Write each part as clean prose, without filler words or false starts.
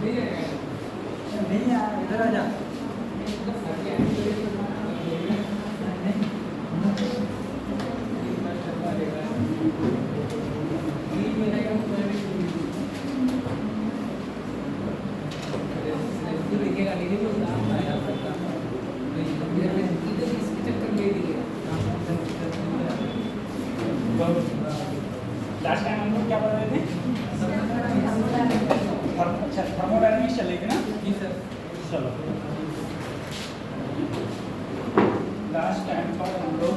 नहीं यार इधर आ जा। लास्ट टाइम हम लोग क्या पढ़ रहे थे? अच्छा थर्मोडायनामिक्स चलेगी ना? जी सर। चलो लास्ट टाइम पर हम लोग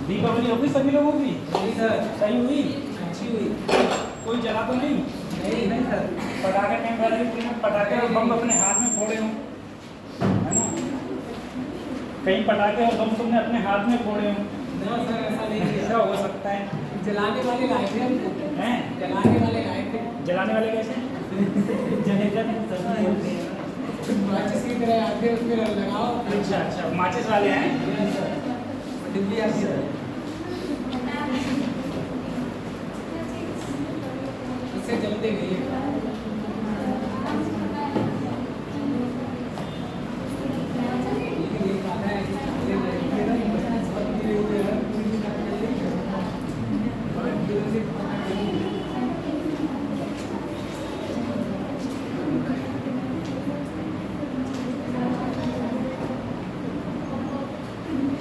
दीपावली हो गई सभी लोगों की? जी सर। सही हुई? अच्छी हुई। कोई जला तो नहीं? नहीं सर। पटाखे नहीं वाले पटाखे और बम अपने हाथ में फोड़े हों, है ना? कई पटाखे और बम तुमने अपने हाथ में फोड़े हों। नहीं सर ऐसा नहीं है। ऐसा हो सकता है। जलाने वाले लाए थे हमको। हैं? जलाने वाले लाए थे। जलाने वाले कैसे? जनरेटर बोलते हैं। माचिस की तरह आते हैं उसमें लगाओ। अच्छा अच्छा माचिस वाले हैं। डिब्बी आती है उससे जलते नहीं है।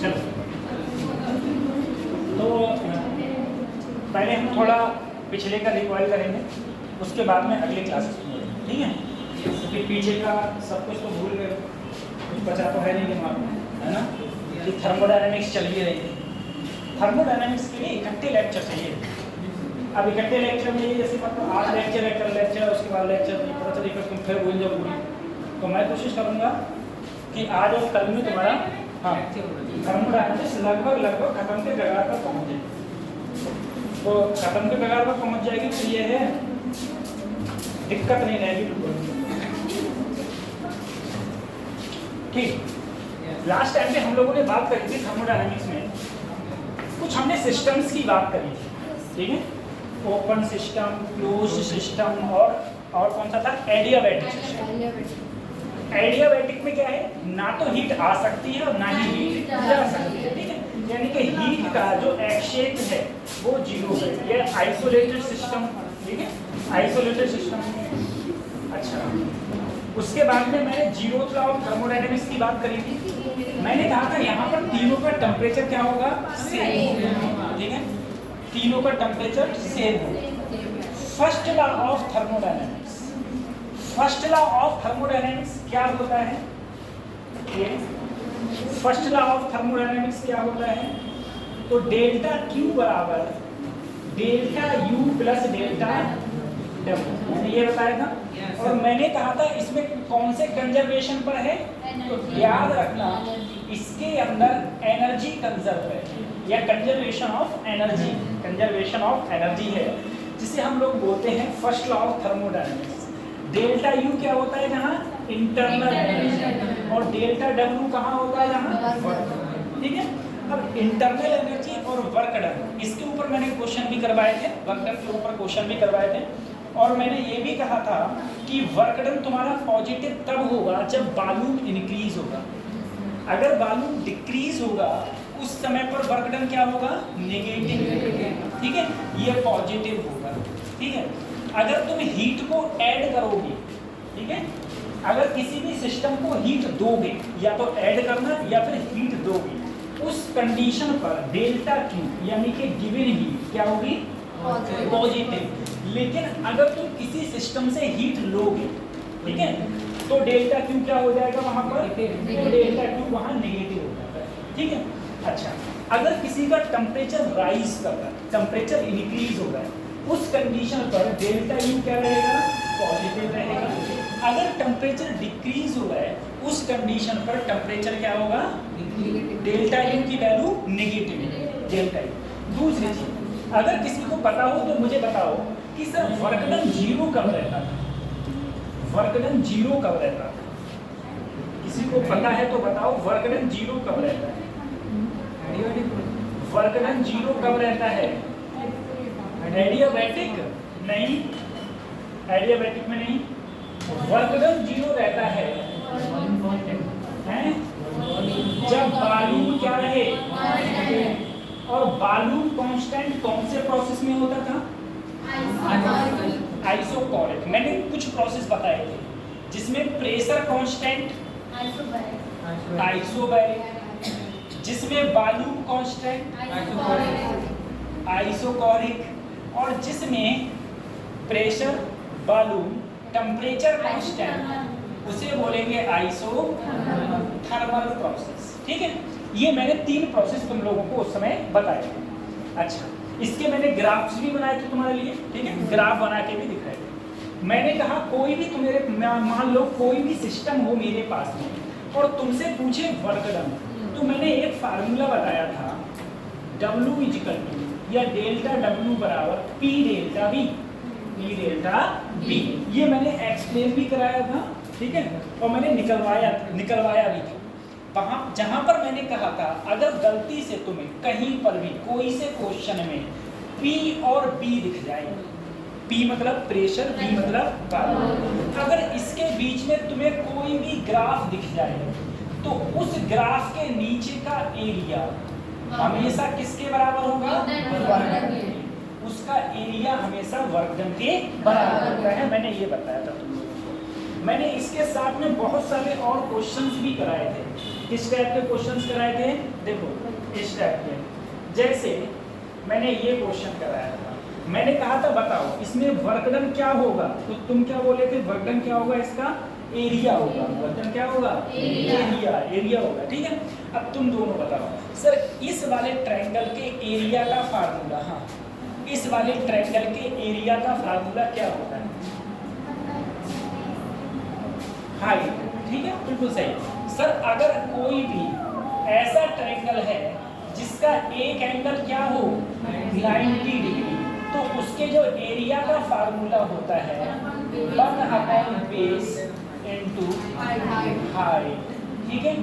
चलो तो पहले हम थोड़ा पिछले का रिकॉल करेंगे, उसके बाद में अगले क्लासेस में बढ़ेंगे, ठीक है? क्योंकि पीछे का सब कुछ तो भूल गए, कुछ बचा तो है नहीं दिमाग में, है ना? कि थर्मोडायनामिक्स चल ही रही है। थर्मोडायनामिक्स के लिए इकट्ठे लेक्चर चाहिए। अब इकट्ठे लेक्चर में ये जैसे मतलब आज लेक्चर है, कल लेक्चर है, उसके बाद लेक्चर नहीं पता चले फिर तुम फिर भूल जाओ पूरी। तो मैं कोशिश करूँगा कि आज और कल में तुम्हारा हाँ थर्मोडायनामिक्स लगभग खत्म के कगार पर पहुँच जाए। तो खत्म के कगार पर पहुँच जाएगी तो ये है दिक्कत नहीं रहेगी बिल्कुल। ठीक, लास्ट टाइम पे हम लोगों ने बात करी थी थर्मोडायनामिक्स में, कुछ हमने सिस्टम्स की बात करी थी, ठीक है? ओपन सिस्टम, क्लोज सिस्टम और कौन सा था? Adiabatic system. एडियाबैटिक में क्या है? ना तो हीट आ सकती है और ना ही हीट जा सकती है, ठीक है? यानी कि हीट का जो एक्सचेंज है वो जीरो है। ये आइसोलेटेड सिस्टम, ठीक है? Isolated system. अच्छा, उसके बाद में मैंने जीरोथ लॉ ऑफ थर्मोडायनामिक्स की बात करी थी। मैंने कहा था यहाँ पर तीनों का टेम्परेचर क्या होगा? सेम होगा, ठीक है? तीनों का टेम्परेचर सेम होगा। First law of thermodynamics, first law of thermodynamics क्या होता है? ये फर्स्ट लॉ ऑफ थर्मोडायनामिक्स क्या होता है? तो डेल्टा क्यू बराबर delta U plus delta W, मैंने ये बताया था। और मैंने कहा था इसमें कौन से कंजर्वेशन पर है? तो याद रखना इसके अंदर एनर्जी कंजर्व है या conservation of energy, conservation of energy है, जिसे हम लोग बोलते हैं first law of thermodynamics. Delta U क्या होता है जहाँ? Internal energy. और डेल्टा डब्ल्यू कहाँ होता है? जहाँ, ठीक है? अब इंटरनल एनर्जी और वर्क डन, इसके ऊपर मैंने क्वेश्चन भी करवाए थे, वर्क डन के ऊपर क्वेश्चन भी करवाए थे। और मैंने ये भी कहा था कि वर्क डन तुम्हारा पॉजिटिव तब होगा जब वॉल्यूम इंक्रीज होगा। अगर वॉल्यूम डिक्रीज होगा उस समय पर वर्क डन क्या होगा? नेगेटिव, ठीक है? ये पॉजिटिव होगा, ठीक है? अगर तुम हीट को ऐड करोगे, ठीक है? अगर किसी भी सिस्टम को हीट दोगे, या तो ऐड करना या फिर हीट दोगे, उस कंडीशन पर डेल्टा क्यू यानी कि गिवन हीट क्या होगी? पॉजिटिव। लेकिन अगर तुम किसी सिस्टम से हीट लोगे, ठीक है, तो डेल्टा क्यू क्या हो जाएगा वहां पर? तो डेल्टा क्यू वहां नेगेटिव हो जाता है, ठीक है? अच्छा, अगर किसी का टेम्परेचर राइज कर रहा है, टेम्परेचर इंक्रीज हो रहा है, उस कंडीशन पर डेल्टा यू क्या रहेगा? पॉजिटिव रहेगा। अगर टेम्परेचर डिक्रीज हो रहा है उस कंडीशन पर टेम्परेचर क्या होगा? डेल्टा यू की वैल्यू नेगेटिव, डेल्टा यू। दूसरी चीज, अगर किसी को पता हो तो मुझे बताओ कि सर वर्क डन जीरो कब रहता था? वर्क डन जीरो कब रहता था? किसी को पता है तो बताओ वर्क डन जीरो कब रहता है? वर्क डन जीरो कब रहता है? एडियाबैटिक नहीं, एडियाबैटिक में नहीं, वर्क डन 0 रहता है हैं? जब बालून क्या रहे, और बालून कांस्टेंट कौन से प्रोसेस में होता था? आइसोकोरिक। मैंने कुछ प्रोसेस बताए थे जिसमें प्रेशर कांस्टेंट आइसोबैरिक, जिसमें बालून कांस्टेंट आइसोकोरिक, और जिसमें प्रेशर बालून टेम्परेचर कांस्टेंट उसे बोलेंगे आइसो थर्मल प्रोसेस। ठीक है, ये मैंने 3 प्रोसेस तुम लोगों को उस समय बताए थे। अच्छा, इसके मैंने ग्राफ्स भी बनाए थे तुम्हारे लिए। ठीक है, ग्राफ बना के भी दिखाए थे। मैंने कहा कोई भी तुम्हारे, मान लो कोई भी सिस्टम हो मेरे पास में और तुमसे पूछे वर्क डन, तो मैंने एक फार्मूला बताया था W इक्वल टू या डेल्टा W बराबर P delta V, P delta V। ये मैंने एक्सप्लेन भी कराया था। ठीक है, और मैंने निकलवाया भी था। वहाँ जहाँ पर मैंने कहा था अगर गलती से तुम्हें कहीं पर भी कोई से क्वेश्चन में P और B दिख जाए, P मतलब प्रेशर, B मतलब बालून, अगर इसके बीच में तुम्हें कोई भी ग्राफ दिख जाए तो उस ग्राफ के नीचे का एरिया हमेशा किसके बराबर होगा? उसका एरिया हमेशा वर्क डन के बराबर होता है। मैंने ये बताया था तुम लोगों को। मैंने इसके साथ में बहुत सारे और क्वेश्चंस भी कराए थे। किस टाइप के क्वेश्चंस कराए थे? देखो इस टाइप के, जैसे मैंने ये क्वेश्चन कराया था। मैंने कहा था बताओ इसमें वर्क डन क्या होगा, तो तुम क्या बोले थे? वर्क डन क्या होगा? इसका एरिया होगा। वर्क डन क्या होगा? एरिया होगा। ठीक है, अब तुम दोनों बताओ सर इस वाले ट्रायंगल के एरिया का फार्मूला, हाँ इस वाले ट्रायंगल के एरिया का फार्मूला क्या होता है? हाइट। ठीक है, बिल्कुल सही। सर अगर कोई भी ऐसा ट्रायंगल है जिसका एक एंगल क्या हो 90 डिग्री, तो उसके जो एरिया का फार्मूला होता है 1 बेस इंटू हाइट। ठीक है,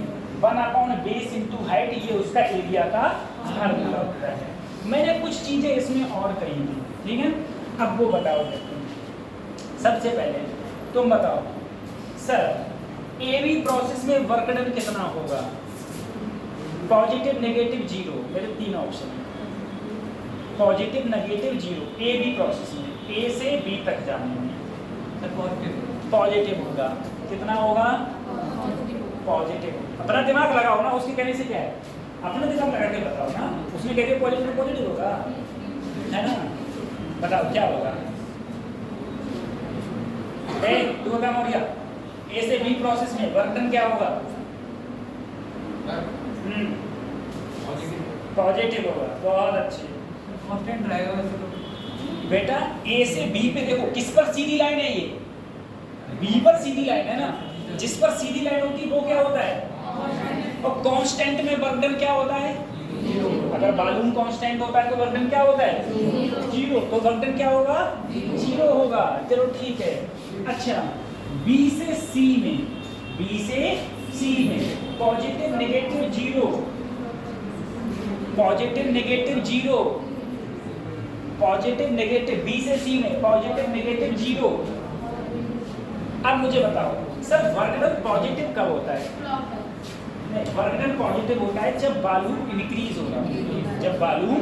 1 बेस इंटू हाइट, ये उसका एरिया का फार्मूला होता है। मैंने कुछ चीजें इसमें और कही थी। ठीक है, अब वो बताओ तुम। सबसे पहले तुम बताओ सर AB प्रोसेस में वर्क डन कितना होगा? पॉजिटिव, नेगेटिव, जीरो, मेरे 3 ऑप्शन है। Positive, negative, zero AB process में, A से B तक जाने में पॉजिटिव होगा। कितना होगा? पॉजिटिव। अपना दिमाग लगाओ ना, उसके कहने से क्या है, अपना दिमाग लगा के बताओ ना। उसने कहते पॉजिटिव होगा, है ना? बताओ क्या होगा? तू बता मोरिया, A से B प्रोसेस में वर्क डन क्या होगा? पॉजिटिव होगा। बहुत अच्छे, कांस्टेंट रहेगा बेटा। A से B पे देखो किस पर सीधी लाइन है? ये B पर सीधी लाइन है ना। जिस पर सीधी लाइन होती है वो क्या होता है? और कांस्टेंट में वर्क डन क्या होता है? अगर बालून कांस्टेंट होता है तो वर्क डन क्या होता है? जीरो। तो वर्क डन क्या होगा? जीरो होगा। चलो ठीक है। अच्छा, B से C में, B से C में positive, negative, zero, positive, negative, zero, positive, negative, B से C में पॉजिटिव, नेगेटिव, जीरो। अब मुझे बताओ सर वर्क डन पॉजिटिव कब होता है? वर्क डन पॉजिटिव होता है जब बालून इंक्रीज हो रहा है। जब बालून,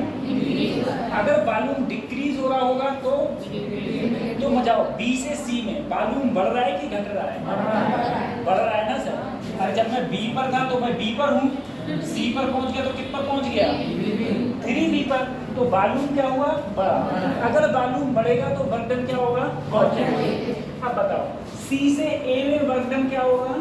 अगर बालून डिक्रीज हो रहा होगा तो मजाओ B से C में बालून बढ़ रहा है कि घट रहा है? बढ़ रहा है ना सर। और जब मैं B पर था तो मैं B पर हूँ, C पर पहुँच गया तो कित पर पहुँच गया? 3B पर। तो बालून क्या हुआ? बढ़ा। अगर बालून बढ़ेगा तो वर्क डन क्या होगा? पॉजिटिव। अब बताओ C से A में वर्क डन क्या होगा?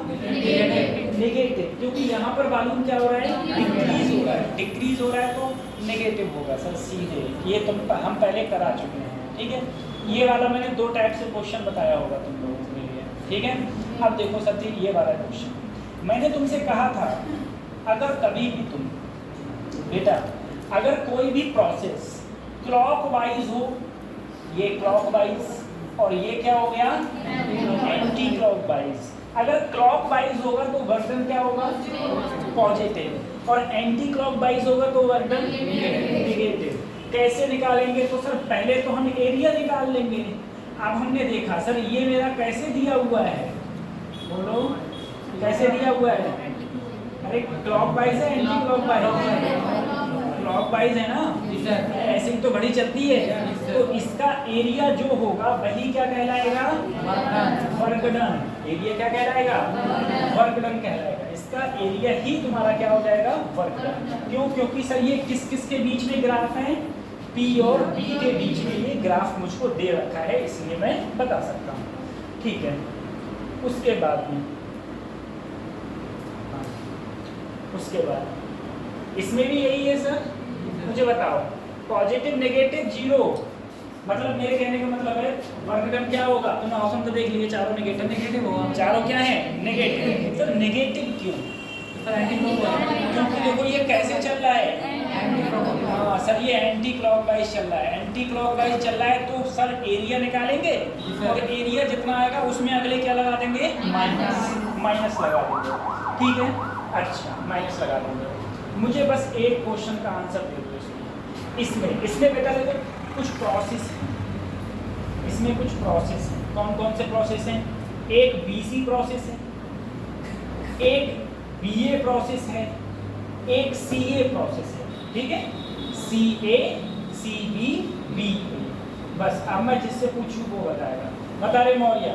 नेगेटिव, क्योंकि यहाँ पर बालून क्या हो रहा है? डिक्रीज हो रहा है। डिक्रीज हो रहा है तो नेगेटिव होगा सर सीधे। ये हम पहले करा चुके हैं। ठीक है, ये वाला मैंने 2 टाइप से क्वेश्चन बताया होगा तुम लोगों के लिए। ठीक है, अब देखो सर जी ये वाला क्वेश्चन मैंने तुमसे कहा था अगर कभी भी तुम बेटा अगर कोई भी प्रोसेस क्लॉकवाइज हो, ये क्लॉकवाइज और ये क्या हो गया? Anti clockwise. अगर क्लॉकवाइज होगा तो वर्क डन क्या होगा? पॉजिटिव। और एंटी क्लॉकवाइज होगा तो वर्क डन नेगेटिव। कैसे निकालेंगे? तो सर पहले तो हम एरिया निकाल लेंगे। अब हमने देखा सर ये मेरा कैसे दिया हुआ है, बोलो कैसे दिया हुआ है? अरे क्लॉकवाइज है एंटी क्लॉकवाइज? क्लॉकवाइज है ना, ऐसे ही तो घड़ी चलती है। तो इसका एरिया जो होगा वही क्या कहलाएगा? Work done. एरिया क्या कहलाएगा? वर्क डन कहलाएगा। इसका एरिया ही तुम्हारा क्या हो जाएगा? Work done. क्यों? क्योंकि सर ये किस किस के बीच में ग्राफ है? P और B के बीच में ये ग्राफ मुझको दे रखा है, इसलिए मैं बता सकता हूँ। ठीक है, उसके बाद में उसके बाद इसमें भी यही है सर। मुझे बताओ पॉजिटिव नेगेटिव जीरो, मतलब मेरे कहने का मतलब है वर्क डन क्या होगा? तुमने ऑप्शन तो देख लिए, चारों नेगेटिव होगा। चारों क्या है? नेगेटिव। सर नेगेटिव क्यों? क्योंकि देखो ये कैसे चल रहा है? हाँ सर ये एंटी क्लॉकवाइज चल रहा है। एंटी क्लॉकवाइज चल रहा है तो सर एरिया निकालेंगे और एरिया जितना आएगा उसमें अगले क्या लगा देंगे? माइनस लगा देंगे। ठीक है, अच्छा माइनस लगा देंगे। मुझे बस एक क्वेश्चन का आंसर दे दो इसमें बेटा देखो कुछ प्रोसेस है, इसमें कुछ प्रोसेस है। कौन कौन से प्रोसेस हैं? एक BC प्रोसेस है, एक BA प्रोसेस है, एक CA प्रोसेस है। ठीक है, CA CB BA। बस अब मैं जिससे पूछूं वो बताएगा। बता रहे मौर्य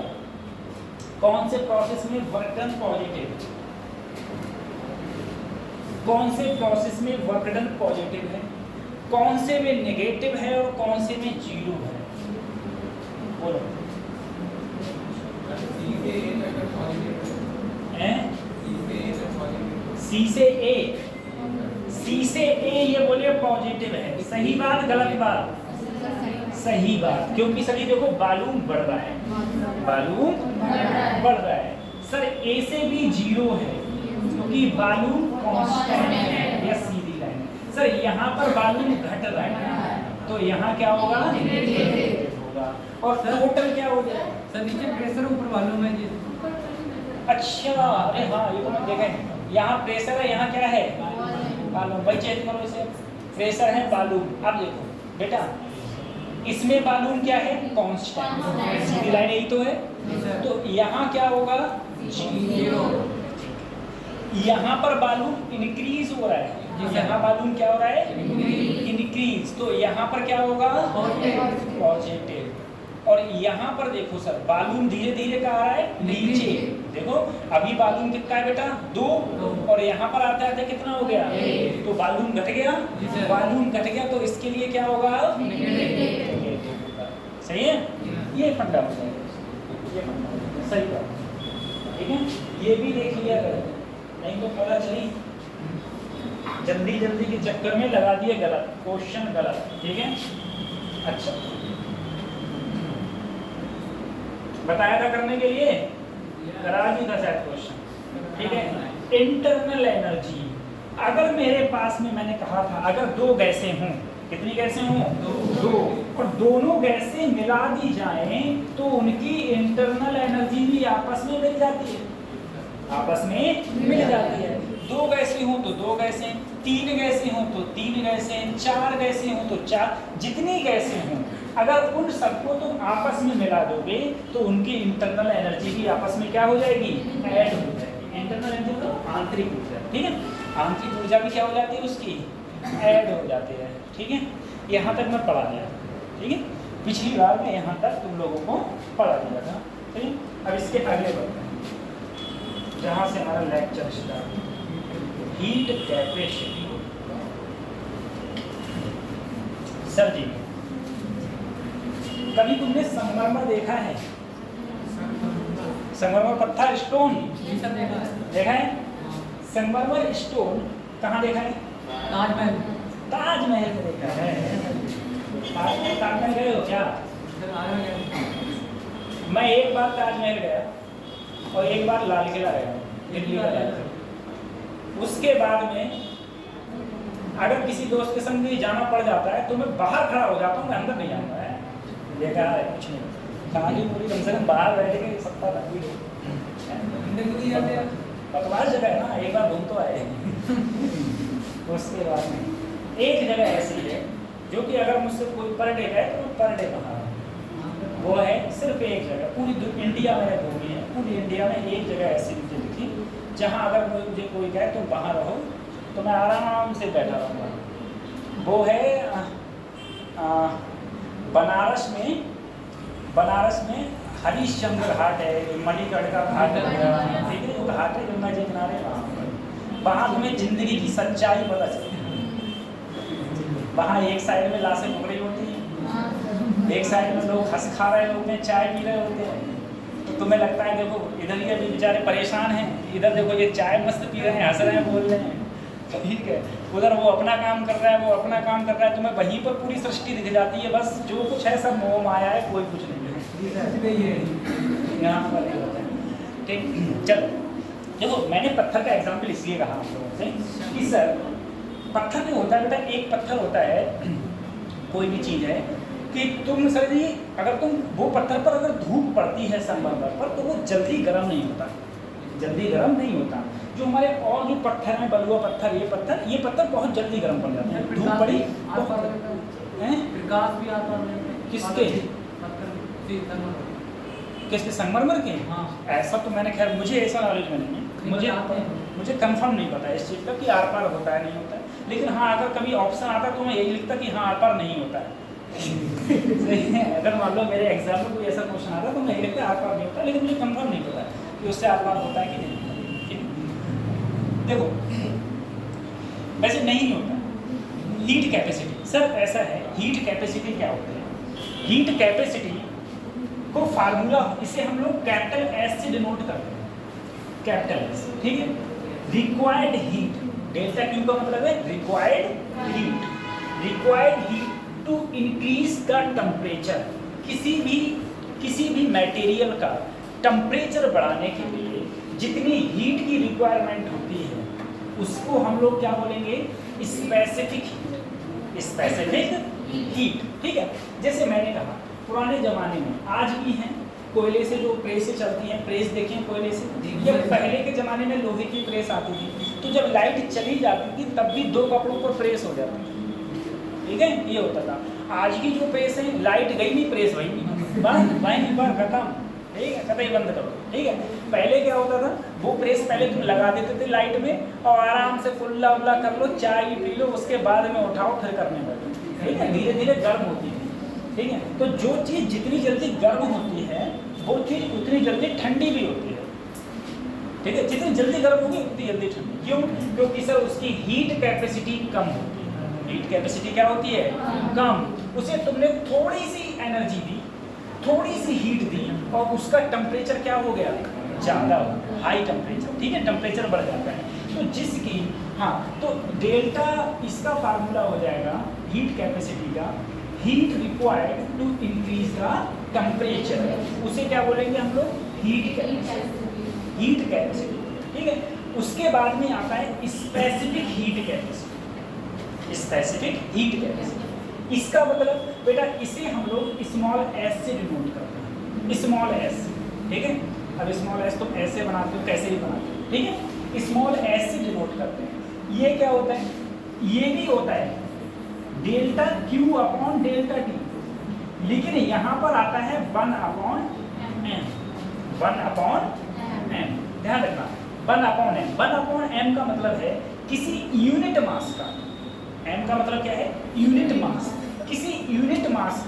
कौन से प्रोसेस में वर्क डन पॉजिटिव, कौन से प्रोसेस में वर्क डन पॉजिटिव है, कौन से में नेगेटिव है और कौन से में जीरो है? बोलो। C से A, C से A ये बोले पॉजिटिव है। सही बात गलत बात? सही बात, क्योंकि सभी देखो वॉल्यूम बढ़ रहा है, वॉल्यूम बढ़ रहा है। सर A से भी जीरो है क्योंकि वॉल्यूम कांस्टेंट है। यह सीधी लाइन। सर यहाँ पर वॉल्यूम घट रहा है तो यहाँ क्या होगा? नेगेटिव होगा। और टोटल क्या हो जाएगा? सर नीचे प्रेशर ऊपर वॉल्यूम है जी। अच्छा, अरे हाँ ये तो मैं देखें, यहाँ प्रेशर है, यहाँ क्या है? वॉल्यूम। भाई चेक करो इसे, प्रेशर है वॉल्यूम। अब देखो बेटा इसमें वॉल्यूम क्या है? कांस्टेंट। सीधी लाइन यही तो है। तो यहाँ क्या होगा? जीरो। यहाँ पर वॉल्यूम इंक्रीज हो रहा है, यहाँ वॉल्यूम क्या हो रहा है? इंक्रीज। तो यहाँ पर क्या होगा? पॉजिटिव। और यहाँ पर देखो सर वॉल्यूम धीरे धीरे कहाँ आ रहा है? नीचे। देखो अभी वॉल्यूम कितना है बेटा? 2। और यहाँ पर आते आते कितना हो गया? तो वॉल्यूम घट गया। वॉल्यूम घट गया तो इसके लिए क्या होगा? नेगेटिव होगा। सही है, ये फंडा होता है, ये फंडा होता है। सही बात, ठीक है। ये भी देख लिया करो, नहीं तो पता चली जल्दी जल्दी के चक्कर में लगा दिए गलत क्वेश्चन, गलत। ठीक है, अच्छा बताया था करने के लिए, करा भी था शायद क्वेश्चन। ठीक है, इंटरनल एनर्जी। अगर मेरे पास में मैंने कहा था अगर दो गैसें हों, कितनी गैसें हों? दो। और दोनों गैसें मिला दी जाएं तो उनकी इंटरनल एनर्जी भी आपस में मिल जाती है, आपस में मिल जाती है। दो गैसें हों तो दो गैसें, तीन गैसें हों तो तीन गैसें, चार गैसें हों तो चार, जितनी गैसें हों अगर उन सबको तुम आपस में मिला दोगे तो उनकी इंटरनल एनर्जी भी आपस में क्या हो जाएगी? ऐड हो जाएगी। इंटरनल एनर्जी तो आंतरिक ऊर्जा, ठीक है, आंतरिक ऊर्जा भी क्या हो जाती है? उसकी ऐड हो जाती है। ठीक है, यहाँ तक मैं पढ़ा दिया। ठीक है, पिछली बार में यहाँ तक तुम लोगों को पढ़ा दिया था। ठीक है, अब इसके आगे बढ़ते हैं जहाँ से हमारा lecture start, heat capacity. Sir ji कभी तुमने संगमरमर देखा है? संगमरमर पत्थर, स्टोन देखा है? संगमरमर स्टोन कहाँ देखा है? ताजमहल। ताजमहल में देखा है। ताजमहल गए हो क्या? मैं एक बार ताजमहल गया और एक बार लाल किला गया, दिल्ली का लाल किला। उसके बाद में अगर किसी दोस्त के संग भी जाना पड़ जाता है तो मैं बाहर खड़ा हो जाता हूँ, मैं अंदर नहीं जाऊँगा। देखा है कुछ नहीं, कहानी पूरी कम से कम बाहर बैठ के सत्ता लगी हो। बकवास जगह है ना, एक बार घूम तो आए। उसके बाद में एक जगह ऐसी है जो कि अगर मुझसे कोई पर डे गए तो पर डे बाहर वो है सिर्फ एक जगह, पूरी इंडिया में घूमी है, पूरी इंडिया में एक जगह ऐसी मुझे दिखी जहाँ अगर मुझे कोई कहे तुम वहाँ रहो तो मैं आराम से बैठा रहूँगा। वो है बनारस में हरिश्चंद्र घाट है, मणिकर्ण का घाट है, ठीक है, जो घाट है गंगा जी किनारे, वहाँ तुम्हें जिंदगी की सच्चाई पता चलेगी। वहाँ एक साइड में लाशें पकड़ी होती हैं, एक साइड में लोग हंस खा रहे होते हैं, चाय पी रहे होते हैं, तो तुम्हें लगता है देखो इधर ये भी बेचारे परेशान हैं, इधर देखो ये चाय मस्त पी रहे हैं, हंस रहे हैं, बोल रहे हैं, ठीक है, उधर वो अपना काम कर रहा है, वो अपना काम कर रहा है, तुम्हें वहीं पर पूरी सृष्टि दिख जाती है। बस जो कुछ है सब मोह माया है, कोई कुछ नहीं है, यहाँ पर नहीं होता है। ठीक, चलो देखो मैंने पत्थर का एग्जाम्पल इसलिए कहा आप लोगों से कि सर पत्थर में होता है बेटा, एक पत्थर होता है, कोई भी चीज़ है कि तुम सर जी अगर तुम वो पत्थर पर अगर धूप पड़ती है संभव पर तो वो जल्दी गर्म नहीं होता, जल्दी गर्म नहीं होता। जो हमारे और जो पत्थर हैं, बलुआ पत्थर, ये पत्थर बहुत जल्दी गर्म पड़ जाते हैं, धूप पड़ी प्रकाश भी आता है किसके किसके संगमरमर के। हाँ। ऐसा तो मैंने खैर मुझे ऐसा नॉलेज में नहीं है, मुझे कंफर्म नहीं पता इस चीज़ का कि आर पार होता है नहीं होता है, लेकिन हाँ अगर कभी ऑप्शन आता तो मैं यही लिखता कि हाँ आर पार नहीं होता है। अगर मान लो मेरे एग्जाम में कोई ऐसा क्वेश्चन आता तो मैं यही लिखता आर पार नहीं होता, लेकिन मुझे कंफर्म नहीं पता कि उससे आर पार होता है कि नहीं। देखो वैसे नहीं होता। हीट कैपेसिटी, सर ऐसा है, हीट कैपेसिटी क्या होता है? हीट कैपेसिटी को फार्मूला इसे हम लोग कैपिटल एस से डिनोट करते हैं, कैपिटल एस, ठीक है। रिक्वायर्ड हीट, डेल्टा क्यू का मतलब है required heat to increase the temperature. किसी भी मटेरियल का टेम्परेचर बढ़ाने के लिए जितनी हीट की रिक्वायरमेंट होती है उसको हम लोग क्या बोलेंगे? स्पेसिफिक हीट, ठीक है। जैसे मैंने कहा पुराने ज़माने में, आज भी हैं, कोयले से जो प्रेसें चलती हैं, प्रेस देखें कोयले से, जब पहले के ज़माने में लोहे की प्रेस आती थी तो जब लाइट चली जाती थी तब भी 2 कपड़ों पर प्रेस हो जाती थी, ठीक है, ये होता था। आज की जो प्रेस है, लाइट गई नहीं, प्रेस वही नहीं, पर खत्म, ठीक है, कतई बंद करो, ठीक है। पहले क्या होता था, वो प्रेस पहले तुम लगा देते थे लाइट में और आराम से फुल्ला उल्ला कर लो, चाय पी लो, उसके बाद में उठाओ फिर करने लगे, ठीक है, धीरे धीरे गर्म होती है, ठीक है। तो जो चीज़ जितनी जल्दी गर्म होती है वो चीज़ उतनी जल्दी ठंडी भी होती है, ठीक है। जितनी जल्दी गर्म होगी उतनी जल्दी ठंडी, क्यों? क्योंकि सर उसकी हीट कैपेसिटी कम होती है। हीट कैपेसिटी क्या होती है? कम। उसे तुमने थोड़ी सी एनर्जी दी, थोड़ी सी हीट दी और उसका टेम्परेचर क्या हो गया? ज़्यादा हो, हाई टेम्परेचर, ठीक है, टेम्परेचर बढ़ जाता है। तो जिसकी तो डेल्टा इसका फार्मूला हो जाएगा हीट कैपेसिटी का, heat required to increase the temperature, उसे क्या बोलेंगे हम लोग? हीट कैपेसिटी, ठीक है। उसके बाद में आता है स्पेसिफिक हीट कैपेसिटी। इसका मतलब बेटा इसे हम लोग स्मॉल एस से डिनोट करते हैं, स्मॉल एस, ठीक है। अब स्मॉल एस तुम ऐसे बनाते हो, कैसे भी बनाते हो, ठीक है, स्मॉल एस से डिनोट करते हैं। ये क्या होता है? ये भी होता है delta Q upon delta T, लेकिन यहाँ पर आता है 1 अपॉन एम, ध्यान रखना, 1 अपॉन एम का मतलब है किसी यूनिट मास का, एम का मतलब क्या है? Unit mass. किसी यूनिट मास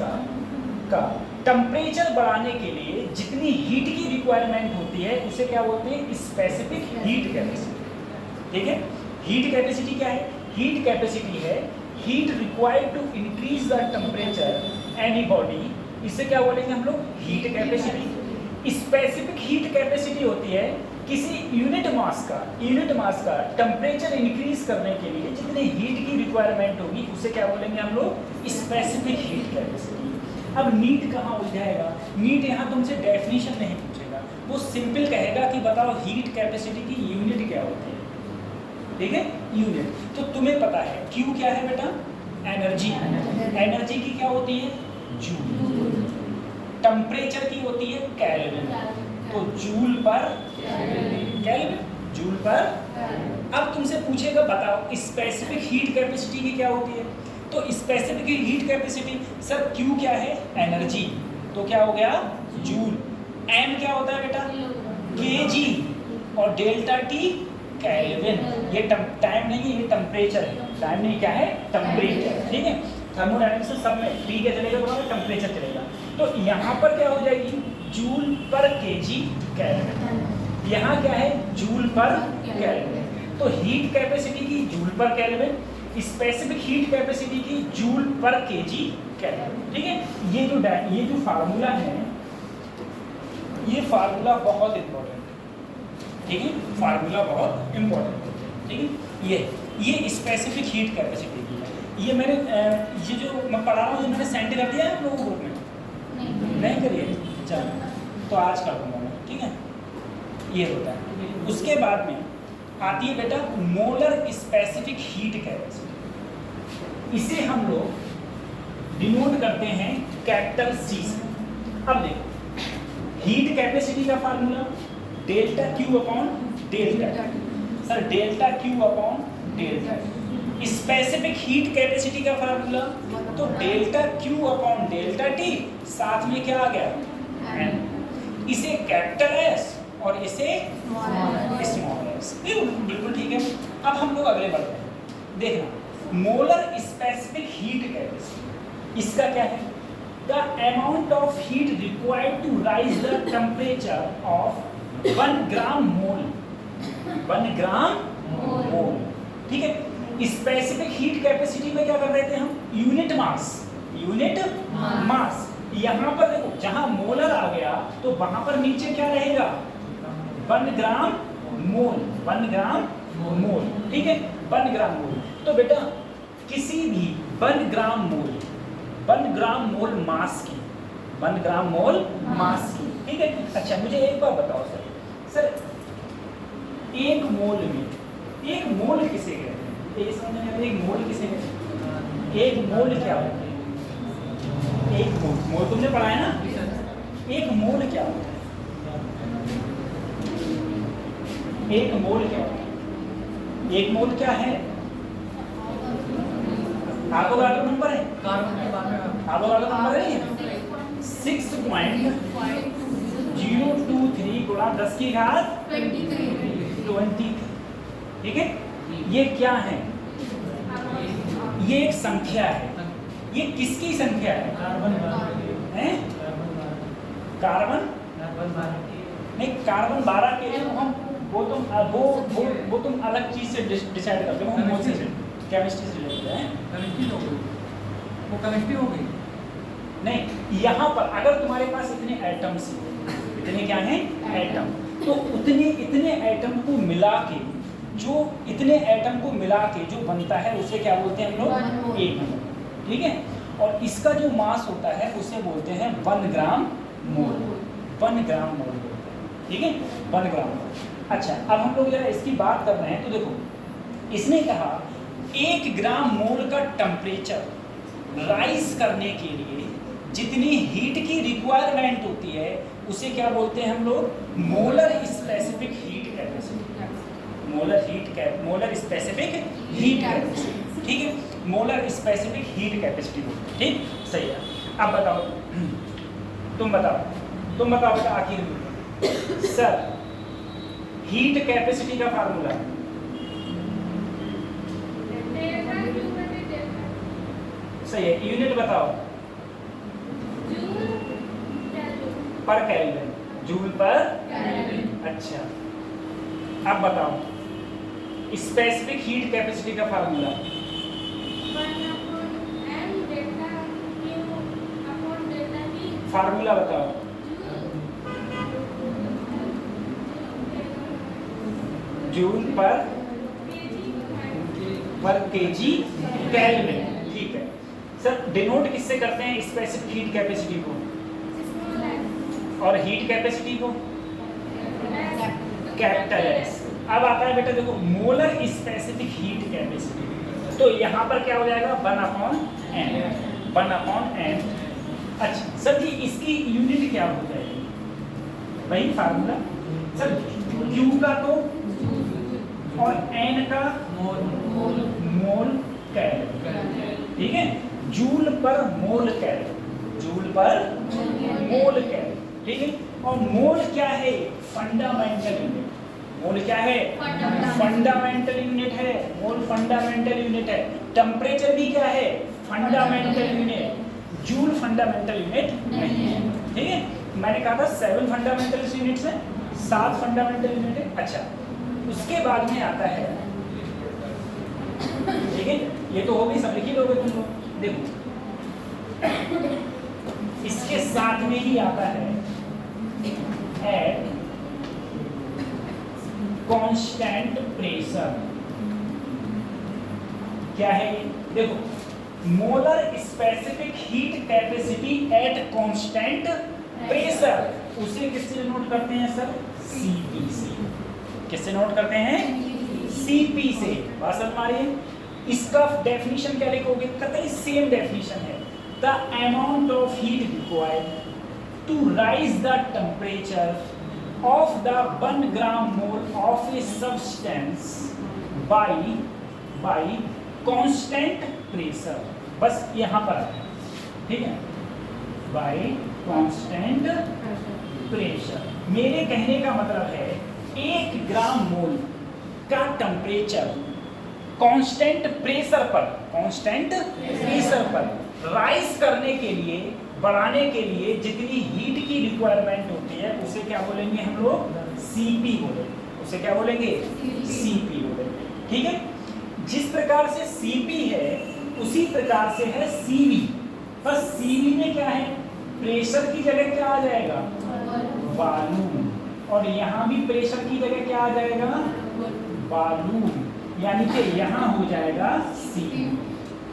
का टेम्परेचर बढ़ाने के लिए जितनी हीट की रिक्वायरमेंट होती है उसे क्या बोलते हैं? स्पेसिफिक हीट कैपेसिटी, ठीक है। हीट कैपेसिटी क्या है? हीट कैपेसिटी है heat required to increase the temperature any body, इसे क्या बोलेंगे हम लोग? Heat capacity. Specific heat capacity होती है किसी यूनिट मास का टेम्परेचर इंक्रीज करने के लिए जितनी हीट की रिक्वायरमेंट होगी उसे क्या बोलेंगे हम लोग? Specific heat capacity. अब नीट कहाँ उलझाएगा? नीट यहाँ तुमसे डेफिनेशन नहीं पूछेगा, वो सिंपल कहेगा कि बताओ हीट कैपेसिटी की यूनिट क्या होती है, ठीक है, यूनिट। तो तुम्हें पता है क्यू क्या है बेटा? एनर्जी। एनर्जी की क्या होती है? जूल। टेम्परेचर की होती है केल्विन, तो जूल पर केल्विन, जूल पर। अब तुमसे पूछेगा बताओ स्पेसिफिक हीट कैपेसिटी की क्या होती है? तो specific heat capacity sir Q क्या है? एनर्जी, तो क्या हो गया जूल। एम क्या होता है बेटा केजी और डेल्टा टी केल्विन। ये टाइम नहीं है, ये टेम्परेचर है। टाइम नहीं, क्या है टेम्परेचर। ठीक है, थर्मोडायनेमिक्स में सब में टी क्या चलेगा तुम्हारा टेम्परेचर चलेगा। तो यहाँ पर क्या हो जाएगी जूल पर केजी केल्विन। यहाँ क्या है जूल पर केल्विन। तो हीट कैपेसिटी की जूल पर केल्विन, स्पेसिफिक हीट कैपेसिटी की जूल पर केजी केल्विन। ठीक है, ये जो फार्मूला है, ये फार्मूला बहुत इंपॉर्टेंट है। ठीक है, फार्मूला बहुत इंपॉर्टेंट है। ठीक है, ये स्पेसिफिक हीट कैपेसिटी की है। ये मैंने ये जो मैं पढ़ा रहा हूँ ये मैंने सेंड कर दिया है आप लोगों को ग्रुप में, नहीं करिए चलो, तो आज कर दूंगा मैं। ठीक है, ये होता है। उसके बाद में आती है बेटा मोलर स्पेसिफिक हीट कैपेसिटी। इसे हम लोग डिनोट करते हैं कैपिटल सी से। अब देखो हीट कैपेसिटी का formula delta Q upon delta T. Sir delta Q upon delta T. Specific heat capacity का फार्मूला तो delta Q upon delta T, साथ में क्या आ गया एन। इसे कैपिटल एस और इसे स्मॉल एस। बिल्कुल ठीक है। अब हम लोग अगले बढ़ते हैं। देखना मोलर स्पेसिफिक हीट कैपेसिटी, इसका क्या है the amount of heat required to rise the temperature of 1 gram mole, 1 gram mole। ठीक है, स्पेसिफिक हीट कैपेसिटी में क्या कर रहे थे हम यूनिट मास, यूनिट मास। यहाँ पर देखो जहाँ मोलर आ गया तो वहां पर नीचे क्या रहेगा 1 ग्राम मोल, 1 ग्राम मोल। ठीक है, 1 ग्राम मोल। तो बेटा किसी भी 1 ग्राम मोल, 1 ग्राम मोल मास की, 1 ग्राम मोल मास की। ठीक है, अच्छा मुझे एक बार बताओ सर एक मोल में, एक मोल किसे कहते हैं? ये समझ में एक मोल किसे कहते हैं? एक मोल क्या होता है? एक मोल, मोल तुमने पढ़ा है ना? एक मोल क्या होता है? एक मोल क्या होता है? एक मोल क्या है? एवोगाड्रो नंबर है, एवोगाड्रो नंबर है 6.023 गुणा 10 की घात 23। ठीक है, ये क्या है? ये एक संख्या है। ये किसकी संख्या है? कार्बन नहीं, कार्बन 12 के लिए हम वो तुम अलग चीज से डिसाइड करते हो। हम मोल से केमिस्ट्री से रिलेटेड है। केमिस्ट्री हो गई, वो केमिस्ट्री हो गई। नहीं, यहाँ पर अगर तुम्हारे पास इतने एटम्स हैं, इतने क्या हैं एटम, तो इतने एटम को मिला के जो इतने एटम को मिला के जो बनता है उसे क्या बोलते हैं हम लोग? एक मोल। ठीक है, और इसका जो मास होता है उसे बोलते हैं 1 ग्राम मोल, 1 ग्राम मोल बोलते हैं। ठीक है, 1 ग्राम मोल। अच्छा अब हम लोग जरा इसकी बात कर रहे हैं तो देखो इसने कहा 1 ग्राम मोल का टेम्परेचर राइज करने के लिए जितनी हीट की रिक्वायरमेंट होती है उसे क्या बोलते हैं हम लोग? Molar specific heat capacity. Molar specific heat capacity. ठीक है, मोलर स्पेसिफिक हीट कैपेसिटी बोलते हैं। ठीक, सही है। अब बताओ, तुम बताओ बेटा आखिर में सर हीट कैपेसिटी का फार्मूला सही है, यूनिट बताओ। पर केल्विन, जूल पर केल्विन। अच्छा अब बताओ स्पेसिफिक हीट कैपेसिटी का फार्मूला? फार्मूला बताओ। जूल पर केजी केल्विन। ठीक है सर, डिनोट किससे करते हैं स्पेसिफिक हीट कैपेसिटी को और हीट कैपेसिटी को? Capital S. अब आता है बेटा देखो मोलर स्पेसिफिक हीट कैपेसिटी, तो यहाँ पर क्या हो जाएगा 1/n, 1/n। अच्छा सर जी इसकी यूनिट क्या हो जाएगी? वही फार्मूला सर, Q का तो और N का मोल केल्विन। ठीक है, जूल पर मोल केल्विन। जूल पर मोल कैलोरी, ठीक है। और मोल क्या है? Fundamental unit. मोल क्या है? फंडामेंटल यूनिट है। मोल फंडामेंटल यूनिट है। टेम्परेचर भी क्या है? Fundamental unit. Joule fundamental unit नहीं है, ठीक है। मैंने कहा था 7 फंडामेंटल यूनिट्स हैं, 7 फंडामेंटल यूनिट है। अच्छा, उसके बाद में आता है, ठीक है, ये तो हो गई, सब लिख ही लोगे तुम लोग। देखो इसके साथ में ही आता है एट कांस्टेंट प्रेशर। क्या है? देखो, molar specific heat capacity at constant pressure, उसे किससे नोट करते हैं सर? सीपी से। किससे नोट करते हैं? सीपी से। बात समझ में आ रही है? इसका डेफिनेशन क्या लिखोगे? कतई सेम डेफिनेशन है। The amount of heat required to raise the temperature of the 1 gram mole of a substance by constant pressure। बस यहाँ पर है, ठीक है, by constant pressure। मेरे कहने का मतलब है 1 ग्राम मोल का टेम्परेचर कांस्टेंट प्रेशर पर राइज करने के लिए, बढ़ाने के लिए जितनी हीट की रिक्वायरमेंट होती है उसे क्या बोलेंगे हम लोग? सीपी बोलेंगे। उसे क्या बोलेंगे? सीपी बोलेंगे, ठीक है। जिस प्रकार से सीपी है उसी प्रकार से है सीवी। बस सीवी में क्या है? प्रेशर की जगह क्या आ जाएगा? वॉल्यूम। और यहाँ भी प्रेशर की जगह क्या आ जाएगा? वॉल्यूम। यानी कि यहाँ हो जाएगा सीवी।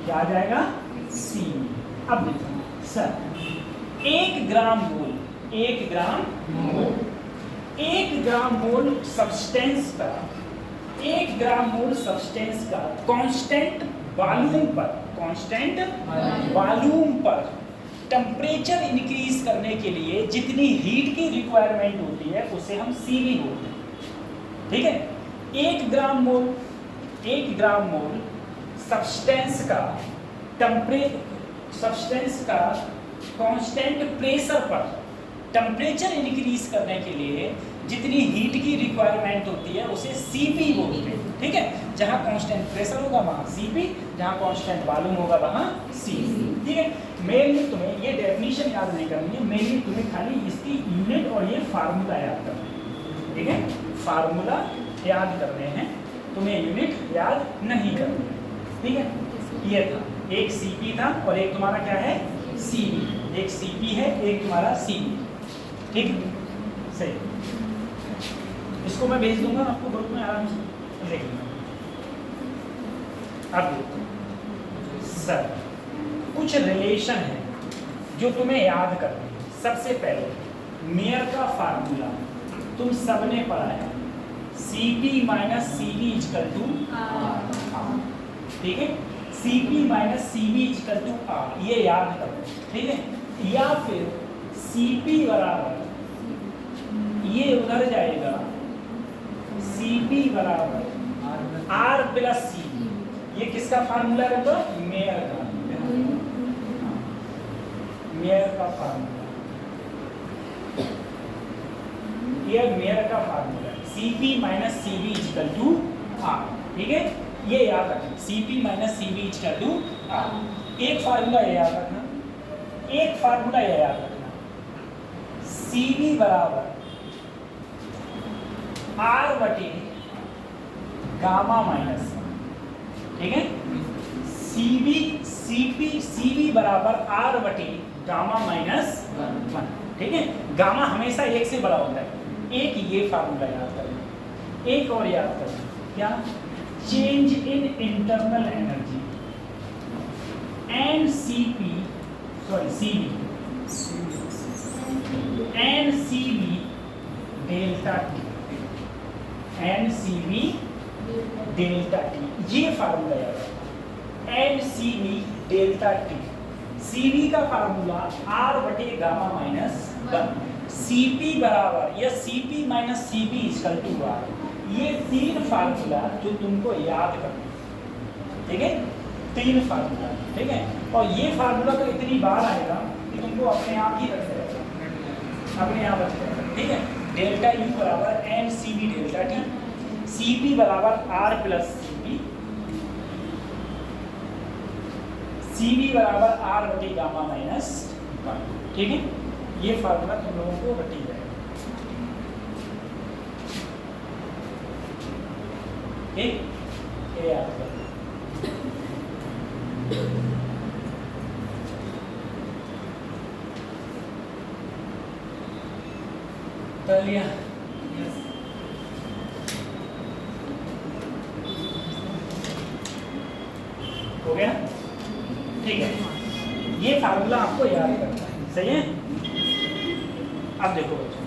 क्या आ जाएगा? सीवी। अब देखो सर, 1 ग्राम मोल सब्सटेंस का, 1 ग्राम मोल सब्सटेंस का कांस्टेंट वॉल्यूम पर टेम्परेचर इंक्रीज करने के लिए जितनी हीट की रिक्वायरमेंट होती है उसे हम सीवी बोलते हैं, ठीक है। 1 ग्राम मोल सब्सटेंस का कांस्टेंट प्रेशर पर टेम्परेचर इंक्रीज करने के लिए जितनी हीट की रिक्वायरमेंट होती है उसे सीपी बोलते हैं, ठीक है। जहां कांस्टेंट प्रेशर होगा वहां सीपी, जहां कांस्टेंट वॉल्यूम होगा वहां सीपी, ठीक है। मेनली तुम्हें ये डेफिनेशन याद नहीं करनी है, मेनली तुम्हें खाली इसकी यूनिट और ये फार्मूला याद करना है, ठीक है। फार्मूला याद करने हैं, तुम्हें यूनिट याद नहीं करनी है, ठीक है। ये था, एक सीपी था और एक तुम्हारा क्या है? सीवी। एक सीपी है, एक तुम्हारा सीवी, ठीक है, सही। इसको मैं भेज दूंगा आपको ग्रुप में, आराम से देख लेना। अब देखो सर, कुछ रिलेशन है जो तुम्हें याद करना है। सबसे पहले मेयर का फार्मूला तुम सबने पढ़ा है, CP minus CV equal to R, ठीक है। CP minus CV equal to R, ये याद करो, ठीक है। या फिर सीपी बराबर, ये उधर जाएगा, सीपी बराबर आर प्लस सीवी। ये किसका फार्मूला है? तो मेयर का, मेयर का फार्मूला, ये मेयर का फार्मूला है, CP minus CV equal to R, ठीक है। ये याद रखना, CP minus CV equal to R. एक फार्मूला ये याद रखना, एक फार्मूला ये याद रखना, सीवी बराबर आर बटे गामा माइनस, ठीक है। सीवी बराबर आर बटे गामा माइनस 1, ठीक है। गामा हमेशा 1 से बड़ा होता है। एक ये फार्मूला याद करना, एक और याद करना, क्या? Change in internal energy and CV delta T, ये फार्मूला याद रखना, and CV delta T. CV का फार्मूला आर बटे गामा माइनस 1, सीपी बराबर या CP minus CB equal to R. ये 3 फार्मूला जो तुमको याद करना, ठीक है, 3 फार्मूला, ठीक है। और ये फार्मूला तो इतनी बार आएगा कि तुमको अपने आप ही रख जाएगा, अपने आप रख जाएगा, ठीक है। डेल्टा यू बराबर N C B delta T, C P बराबर आर प्लस सी बी बराबर आर बटे गामा माइनस 1, ठीक है। ये फार्मूला तुम लोगों को रटी जाएगा, ठीक। ये याद कर, कर लिया? हो गया, ठीक है। ये फार्मूला आपको याद करना है, सही है। अब देखो बच्चों,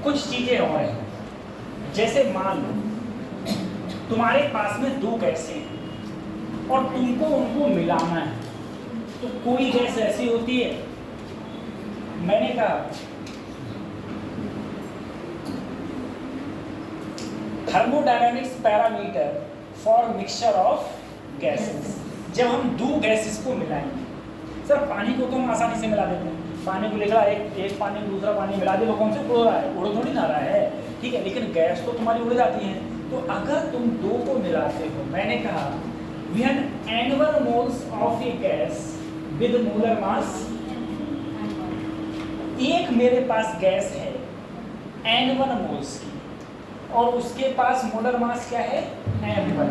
कुछ चीजें और हैं। जैसे मान लो तुम्हारे पास में दो गैसें हैं और तुमको उनको मिलाना है, तो कोई गैस ऐसी होती है, मैंने कहा thermodynamics parameter for mixture of gases, जब हम दो गैसेस को मिलाएंगे, सर पानी को तो हम आसानी से मिला देते हैं, पानी को लेकर एक पानी में दूसरा पानी मिला दे, वो कौन से उड़ रहा है, उड़ थोड़ी ना रहा है, ठीक है। लेकिन गैस तो तुम्हारी उड़ जाती है। तो अगर तुम दो को मिलाते हो, मैंने कहा when n1 moles of a gas with molar mass, एक मेरे पास गैस है n1 मोल्स की और उसके पास मोलर मास क्या है m1,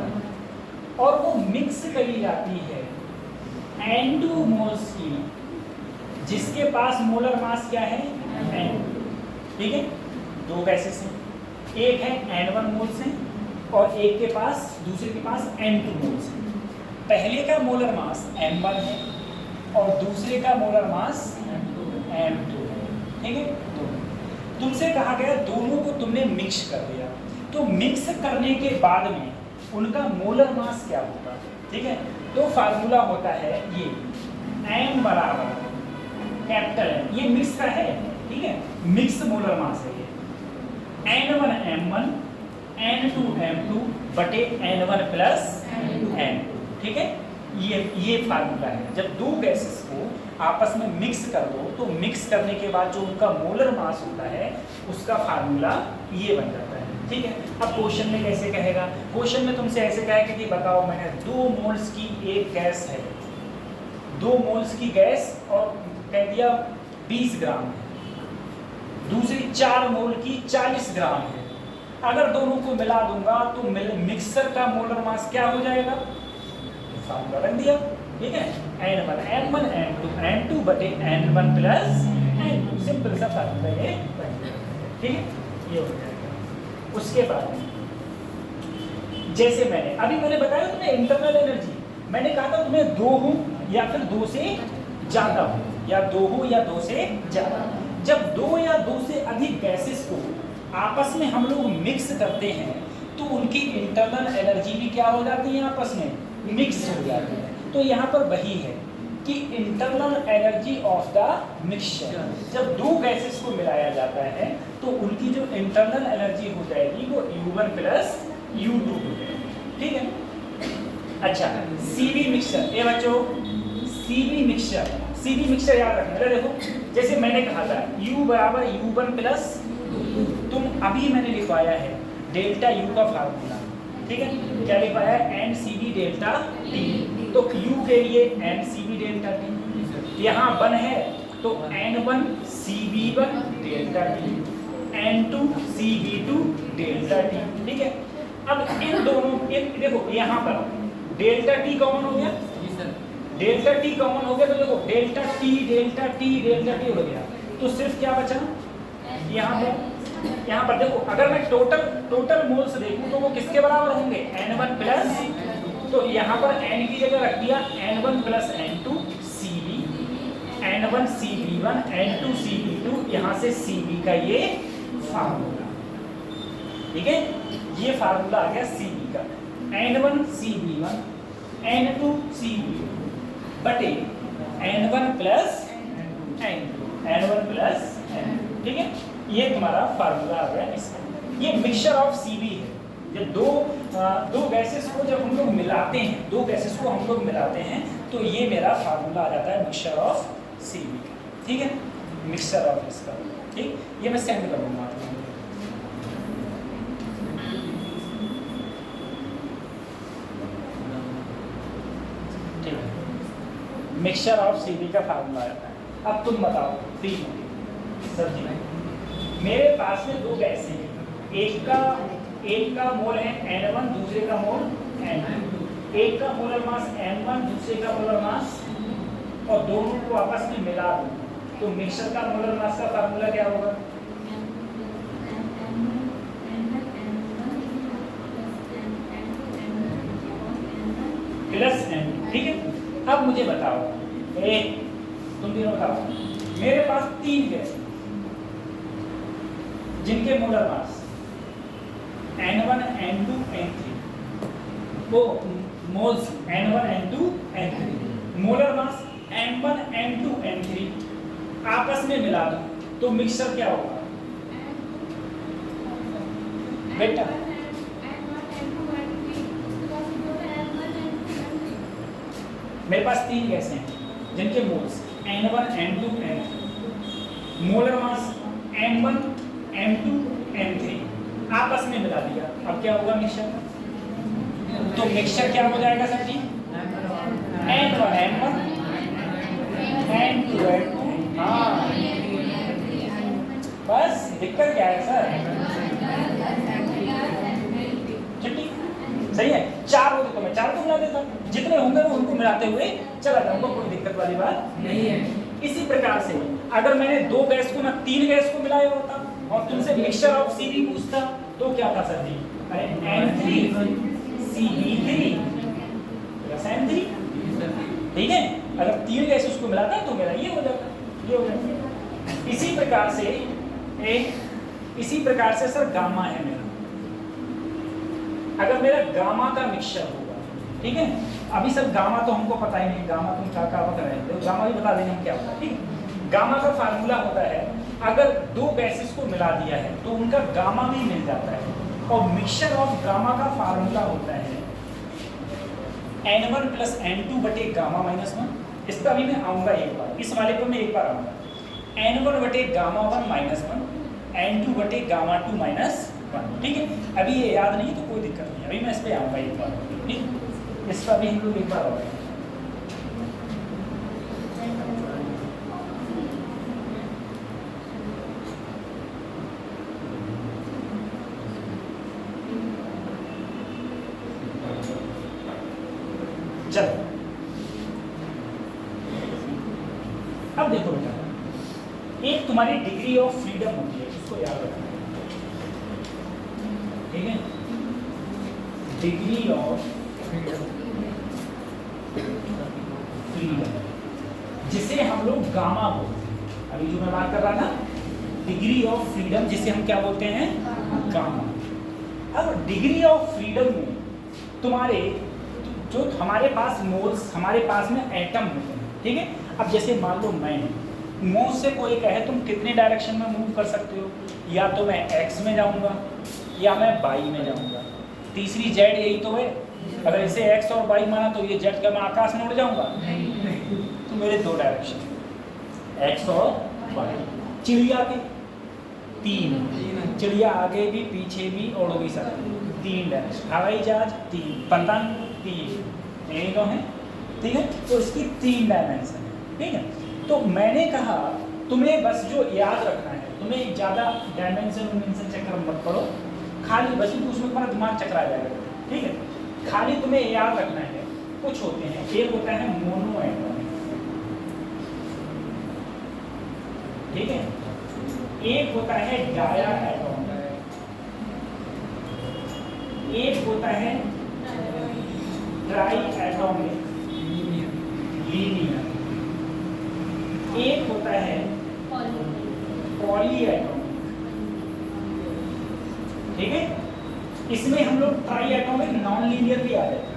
और वो मिक्स करी जाती है n2 मोल्स की जिसके पास मोलर मास क्या है n, ठीक है। दो गैसेस हैं, एक है n1 मोल्स है और एक के पास, दूसरे के पास n2 मोल्स है। पहले का मोलर मास m1 है और दूसरे का मोलर मास m2 है, ठीक है। तुमसे कहा गया दोनों को तुमने मिक्स कर दिया, तो मिक्स करने के बाद में उनका मोलर मास क्या होगा, ठीक है। तो फार्मूला होता है ये m बराबर कैपिटल M, ये मिक्स का है, ठीक है, मिक्स मोलर मास है ये, n1 m1 n2 m2 बटे n1 प्लस n2, ठीक है। ये फार्मूला है। जब दो गैसेस को आपस में मिक्स कर दो, तो मिक्स करने के बाद जो उनका मोलर मास होता है उसका फार्मूला ये बन जाता है, ठीक है। अब क्वेश्चन में कैसे कहेगा, क्वेश्चन में तुमसे ऐसे कहेगा कि बताओ मैंने 2 मोल्स की एक गैस है, 2 मोल्स की गैस और कह दिया 20 ग्राम है, दूसरी 4 मोल की 40 ग्राम है। अगर दोनों को मिला दूंगा तो मिक्सर का मोलर मास क्या हो जाएगा, फार्मूला रख दिया, ठीक है। n1 m1 n2 n2 बटे n1 प्लस n2, सिंपल सा फार्मूला ये, ठीक है, ये हो जाएगा। उसके बाद जैसे मैंने बताया तुम्हें इंटरनल एनर्जी, मैंने कहा था तुम्हें 2 हो या फिर 2 से ज्यादा हो, या 2 हो या 2 से ज्यादा। जब 2 या 2 से अधिक गैसेस को आपस में हम लोग मिक्स करते हैं तो उनकी इंटरनल एनर्जी भी क्या हो जाती है, आपस में मिक्स हो जाती है। तो यहाँ पर वही है कि internal energy of the mixture, जब 2 गैसेस को मिलाया जाता है तो उनकी जो इंटरनल एनर्जी हो जाएगी वो U1 प्लस U2 हो जाएगी, ठीक है। अच्छा, सीबी मिक्सचर, ये बच्चों सीबी मिक्सचर याद रखना। देखो जैसे मैंने कहा था U बराबर U1 प्लस, तुम अभी मैंने लिखवाया है डेल्टा U का फार्मूला, ठीक है। क्या लिखवाया है, NCB डेल्टा T, तो U के लिए NCB डेल्टा T, यहाँ 1 है तो N1 CB1 delta T, N2 CB2 delta T, ठीक है। अब इन दोनों देखो यहाँ पर डेल्टा T कॉमन हो गया, डेल्टा T कॉमन हो गया, तो देखो डेल्टा T हो गया, तो सिर्फ क्या बचा यहाँ पर देखो, अगर मैं टोटल मोल्स देखूं तो वो किसके बराबर होंगे, N1 प्लस, तो यहाँ पर N की जगह रख दिया N1 plus N2 CB, N1 CB1 N2 CB2, यहाँ से CB का ये फार्मूला, ठीक है। ये फार्मूला आ गया CB का, N1 CB1 N2 CB2 बटे N1 plus N2, N1 plus N2, ठीक है। ये तुम्हारा फार्मूला आ गया इसका। ये मिक्सचर ऑफ Cv है। जब दो गैसेस को जब हम लोग मिलाते हैं, दो गैसेस को हम लोग मिलाते हैं तो ये मेरा फार्मूला आ जाता है मिक्सचर ऑफ Cv, ठीक है, मिक्सचर ऑफ इसका, ठीक। ये मैं सेंड करूँगा आपको। ठीक है, मिक्सचर ऑफ Cv का फार्मूला आता है। अब तुम बताओ, तीन सब्जी मेरे पास में दो गैस हैं, एक का मोल है N1, दूसरे का मोल N2। एक का मोलर मास N1, दूसरे का मोलर मास, और दोनों को आपस में मिला दूं तो मिक्सचर का मोलर मास का फार्मूला क्या होगा? प्लस N, ठीक है। अब मुझे बताओ, तुम तीनों बताओ, मेरे पास तीन गैस जिनके molar mass N1, N2, N3, वो moles N1, N2, N3, molar mass M1, M2, M3 आपस में मिला दो तो मिक्सचर क्या होगा बेटा? मेरे पास तीन गैस हैं जिनके moles N1, N2, N3, molar mass M1, M2, M3 आपस में मिला दिया। अब क्या होगा मिक्सचर? तो मिक्सचर क्या हो जाएगा सर जी? N1, M1, N2, N2, हाँ, बस दिक्कत क्या है सर? छुट्टी सही है। चार होते तो मैं चार को मिला देता, जितने होंगे वो उनको मिलाते हुए चला जाऊंगा, कोई दिक्कत वाली बात नहीं है। इसी प्रकार से अगर मैंने दो गैस को ना तीन गैस को मिलाया होता और तुमसे मिक्सचर ऑफ Cv पूछता तो क्या था सर जी? अरे N3Cv3 प्लस N3, ठीक है। अगर तीन गैस उसको मिलाता तो मेरा ये हो जाता, ये हो जाता। इसी प्रकार से सर गामा है मेरा। अगर मेरा गामा का मिक्सचर होगा, ठीक है, अभी सर गामा तो हमको पता ही नहीं, गामा तुम क्या बता रहे थे, गामा भी बता देंगे हम क्या होता है, ठीक। गामा का फार्मूला होता है, अगर दो गैसेस को मिला दिया है तो उनका गामा भी मिल जाता है, और मिक्सचर ऑफ गामा का फार्मूला होता है N1 प्लस N2 बटे गामा माइनस 1। इस पर अभी मैं आऊँगा एक बार, इस वाले पर मैं एक बार आऊँगा। N1 बटे गामा 1 माइनस 1, N2 बटे गामा 2 माइनस 1, ठीक है। अभी ये याद नहीं तो कोई दिक्कत नहीं, अभी मैं इस पर आऊँगा एक बार, ठीक। इस पर अभी हम लोग एक बार आएंगे। चलो अब देखो बेटा, एक तुम्हारी डिग्री ऑफ फ्रीडम होती है, इसको याद रखना, ठीक है। डिग्री ऑफ फ्रीडम जिसे हम लोग गामा बोलते हैं। अभी जो मैं बात कर रहा था, डिग्री ऑफ फ्रीडम जिसे हम क्या बोलते हैं? गामा। अब डिग्री ऑफ फ्रीडम में तुम्हारे जो हमारे पास मोल्स, हमारे पास में एटम होते हैं, ठीक है। अब जैसे मान लो मैं मुझसे कोई कहे तुम कितने डायरेक्शन में मूव कर सकते हो, या तो मैं एक्स में जाऊंगा या मैं वाई में जाऊंगा, तीसरी जेड यही तो है। अगर इसे एक्स और वाई माना तो ये जेड का मैं आकाश में उड़ जाऊंगा, तो मेरे दो डायरेक्शन एक्स और वाई। चिड़िया के तीन, चिड़िया आगे भी पीछे भी उड़ भी सकती, तीन डायरेक्शन। हवाई जहाज तीन, पतंग तीन, यही तो है, ठीक है। तो इसकी तीन डायमेंशन है, ठीक है। तो मैंने कहा तुम्हें बस जो याद रखना है, तुम्हें ज़्यादा डायमेंशन चक्कर मत पड़ो, खाली बस उसमें तुम्हारा दिमाग चकरा जाएगा, ठीक है। खाली तुम्हें याद रखना है कुछ होते हैं, एक होता है मोनो एटॉमिक, ठीक है, एक होता है डाया एटॉमिक, एक होता है ट्राई एटॉमिक लीनियर, एक होता है पॉली एटॉमिक, ठीक है। इसमें हम लोग ट्राई एटॉमिक नॉन लीनियर भी आ जाता है,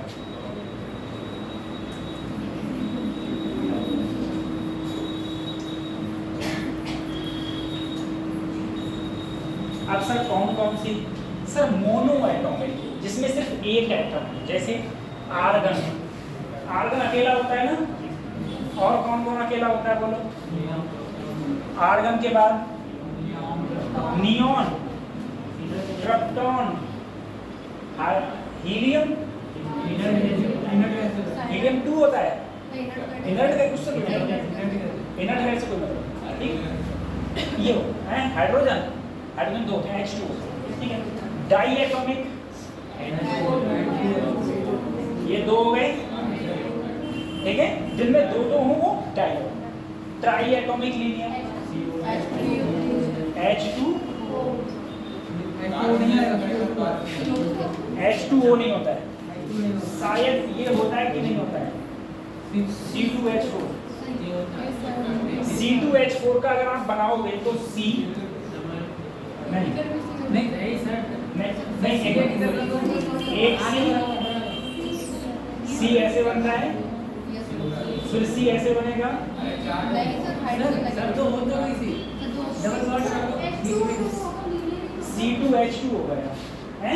सर कौन कौन सी? सर मोनो एटॉमिक, जिसमें सिर्फ एक एटम है, जैसे आर्गन। आर्गन अकेला होता है ना, और कौन कौन अकेला होता है बोलो? आर्गन के बाद नियॉन, क्रिप्टॉन, हीलियम। हीलियम 2 होता है। इनर्ट का कुछ इनर्ट है, कोई मतलब ठीक। ये है हाइड्रोजन, हाइड्रोजन 2 होते हैं, H2, ठीक है। डाई एटॉमिक, ये 2 हो गए, ठीक है, जिनमें 2 हो वो die. Try atomic linear, H2, H2O नहीं होता है, शायद ये होता है कि नहीं होता है, C2H4। C2H4 का अगर आप बनाओगे तो C नहीं सर, नहीं एक C ऐसे बनता है, फिर C ऐसे बनेगा, सर तो होता है इसी डबल बॉन्ड C2H2 हो गया है,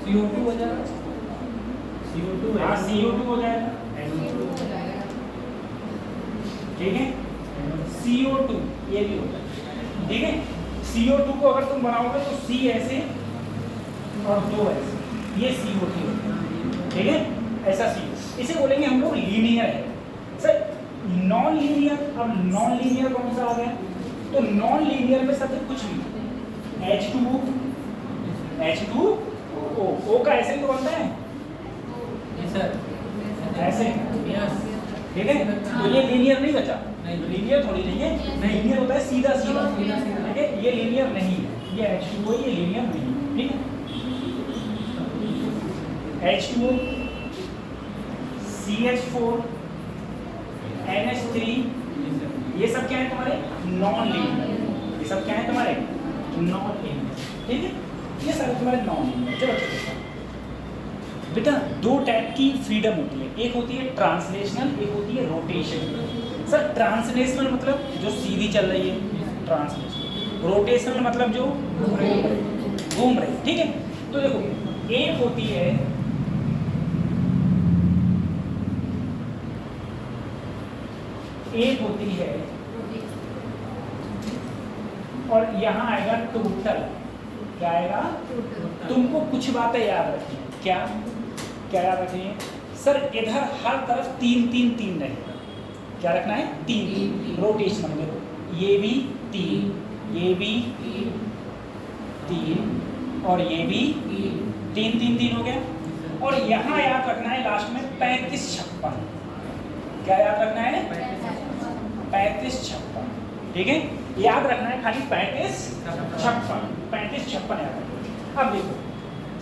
CO2 हो जाएगा, CO2 हाँ CO2 हो जाएगा, ठीक है। CO2 ये भी होता है, ठीक है। CO2 को अगर तुम बनाओगे तो C ऐसे और 2 ऐसे, ये CO2 होता है, ठीक है, ऐसा C। इसे बोलेंगे हम लोग लीनियर है। सर नॉन लीनियर, अब नॉन लीनियर कौन सा आ गया? तो नॉन लीनियर में सब कुछ भी H2O का ऐसे ही तो बनता है सर, ऐसे, यस, ठीक है। तो ये लीनियर नहीं बचा, लीनियर थोड़ी नहीं है, लीनियर होता है सीधा सीधा, ठीक है, ये लीनियर नहीं है, ये H2O, ये लीनियर नहीं है, ठीक है। H2O, CH4, NH3, ये सब क्या है तुम्हारे? Non linear. ये सब क्या है तुम्हारे? नॉन लीनियर, ठीक है। ये सारे तुम्हारे नॉन लीनियर। चलो बेटा, 2 टाइप की फ्रीडम होती है, एक होती है ट्रांसलेशनल, एक होती है रोटेशनल। सर ट्रांसलेशनल मतलब जो सीधी चल रही है, ट्रांसलेशनल। रोटेशनल मतलब जो घूम रही, ठीक है। तो देखो, एक होती है और यहाँ आएगा टोटल, क्या आएगा? तुमको कुछ बातें याद रखनी है। क्या क्या याद रखनी है? सर इधर हर तरफ 3 3 3 रहेगा। क्या रखना है? 3 रोटेशनल में। ये भी 3, ये भी 3 और ये भी 3 3 3 हो गया। और यहाँ याद रखना है लास्ट में 35 56। क्या याद रखना है? 35 56, ठीक है। याद रखना है खाली 35 56, 35 56 याद रखना। अब देखो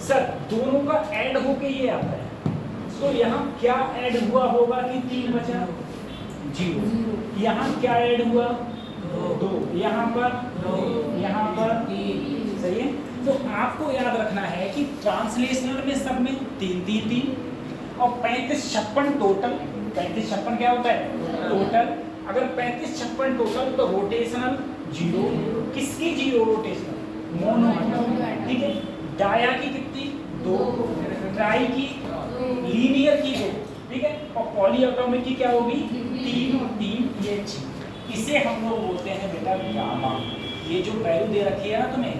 सर, दोनों का ऐड होके ये आता है, तो यहाँ क्या ऐड हुआ होगा कि 3 बचा? 0। यहाँ क्या ऐड हुआ? 2। यहाँ पर 3। सही है। तो आपको याद रखना है कि ट्रांसलेशनल में सब में 3 3 3 और 35 56 टोटल। 35 56 क्या होता है? टोटल। अगर 35 56 टोटल तो रोटेशनल 0। किसकी 0? रोटेशनल मोनो, ठीक है। डाया की कितनी? 2। ट्राई की, लीनियर की 2, ठीक है। और पॉली एटॉमिक की क्या होगी? 3 3, ये 6। इसे हम लोग बोलते हैं बेटा गामा। ये जो वैल्यू दे रखी है ना तुम्हें,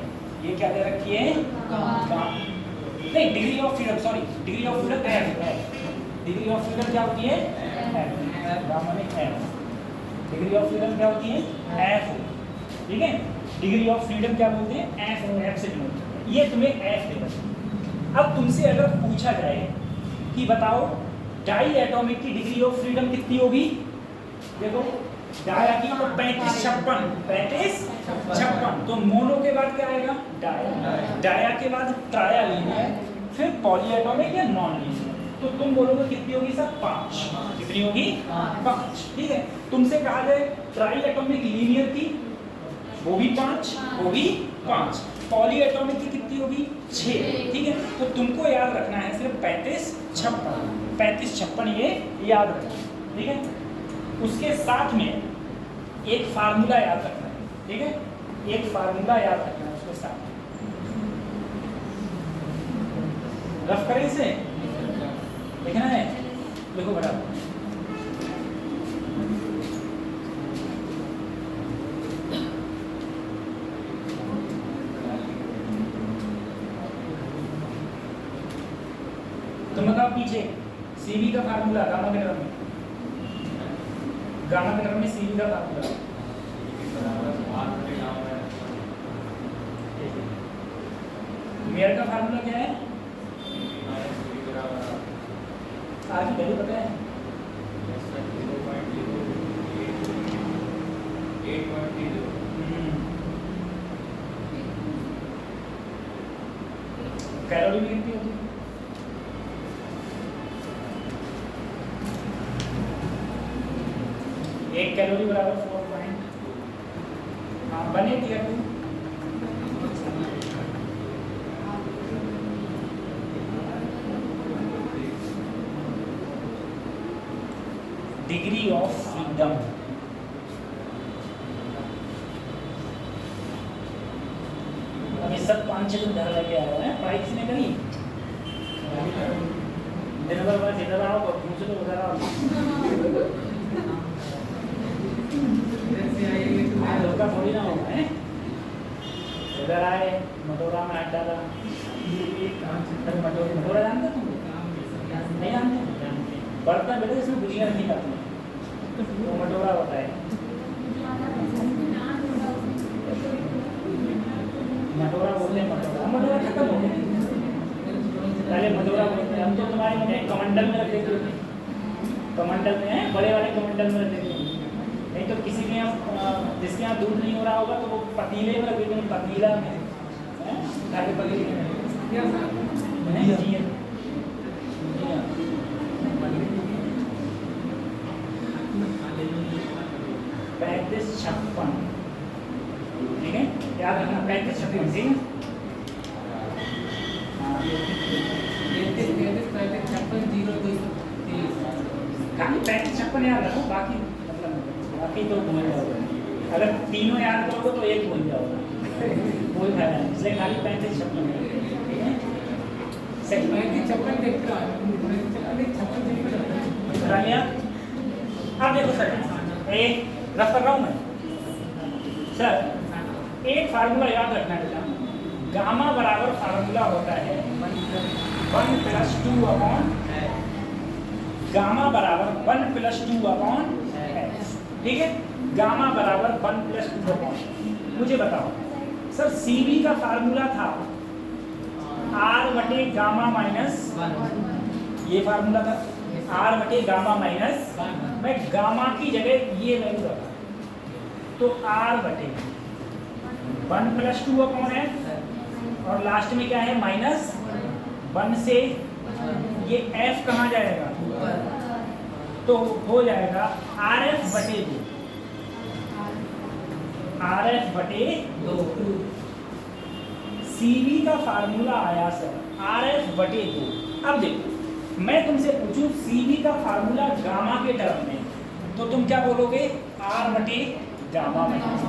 ये क्या दे रखी है? गामा। नहीं, degree of freedom, sorry, degree of freedom है। डिग्री ऑफ फ्रीडम क्या होती है? गामा में F। डिग्री ऑफ फ्रीडम क्या होती है? F, ठीक है। डिग्री ऑफ फ्रीडम क्या बोलते हैं? F से डिनोट। ये तुम्हें F दे रखा है। अब तुमसे अगर पूछा जाए कि बताओ डाई एटॉमिक की डिग्री ऑफ फ्रीडम कितनी होगी? देखो डाया की तो 35 56, 35 56। तो मोनो के बाद क्या आएगा? डाया। डाया के बाद ट्राया लीनियर, फिर पॉली एटॉमिक या नॉन लीनियर। तो तुम बोलोगे कितनी होगी सर? 5। कितनी होगी? 5, ठीक है। तुमसे कहा जाए ट्राई एटॉमिक लीनियर की, वो भी 5, वो भी 5। पॉली एटॉमिक की कितनी होगी? 6, ठीक है। तो तुमको याद रखना है सिर्फ 35 56, 35 56 ये याद रखना, ठीक है। उसके साथ में एक फार्मूला याद रखना है, ठीक है। एक फार्मूला याद रखना है उसके साथ। रफ करें इसे, लिखना है, लिखो बड़ा। तुम बताओ पीछे CV का फार्मूला गामा के टर्म में, गामा के टर्म में CV का फार्मूला मेयर का फार्मूला क्या है? आज वैल्यू पता है? कैलोरी भी कितनी होती है? एक कैलोरी बराबर 4 बने दिया टू। डिग्री ऑफ फ्रीडम, अभी सब 5-6 दिन घर लेके आया है, पढ़ाई किसने करी? दिन भर बस इधर आओ और मुझे तो उधर आओ, धोखा थोड़ी ना होगा है। इधर आए मटोरा में हाथ डाला, मटोरा जानते तुम? नहीं जानते? बर्तन बेटे इसमें गुजिया नहीं खाते, वो मटोरा होता है। मटोरा बोलते हैं, मटोरा खत्म हो गया, पहले मटोरा बोलते हैं। हम तो तुम्हारे कमंडल में रख देते थे, कमंडल में है, बड़े वाले कमंडल में रख देते हैं। नहीं तो किसी के यहाँ, जिसके यहाँ दूध नहीं हो रहा होगा तो वो पतीले में रख देते हैं, पतीला में, ताकि पतीले में 35-56, ठीक है, याद रखना 35-56, ठीक है। 35-56 याद रखो, बाकी तो भूल जाओगे। अगर तीनों याद करोगे तो एक भूल जाओगे, कोई फायदा नहीं, इसलिए खाली 35-56, ठीक है। 56 देखते हो। अब देखो सर, एक रफ कर रहा हूँ मैं सर, एक फार्मूला याद रखना बेटा, गामा बराबर फार्मूला होता है 1+2 अपॉन, गामा बराबर 1+2 अपॉन, ठीक है। गामा बराबर 1+2 अपॉन, मुझे बताओ सर CV का फार्मूला था R/, गामा माइनस, ये फार्मूला था R/, गामा माइनस, मैं गामा की जगह ये वैल्यू रखा तो R/, 1+2 अपॉन है, और लास्ट में क्या है -1 से ये F कहाँ जाएगा, तो हो जाएगा RF/2, RF/2। CV का फार्मूला आया सर RF/2। अब देखो मैं तुमसे पूछूं CV का फार्मूला गामा के टर्म में, तो तुम क्या बोलोगे? R/गामा माइनस।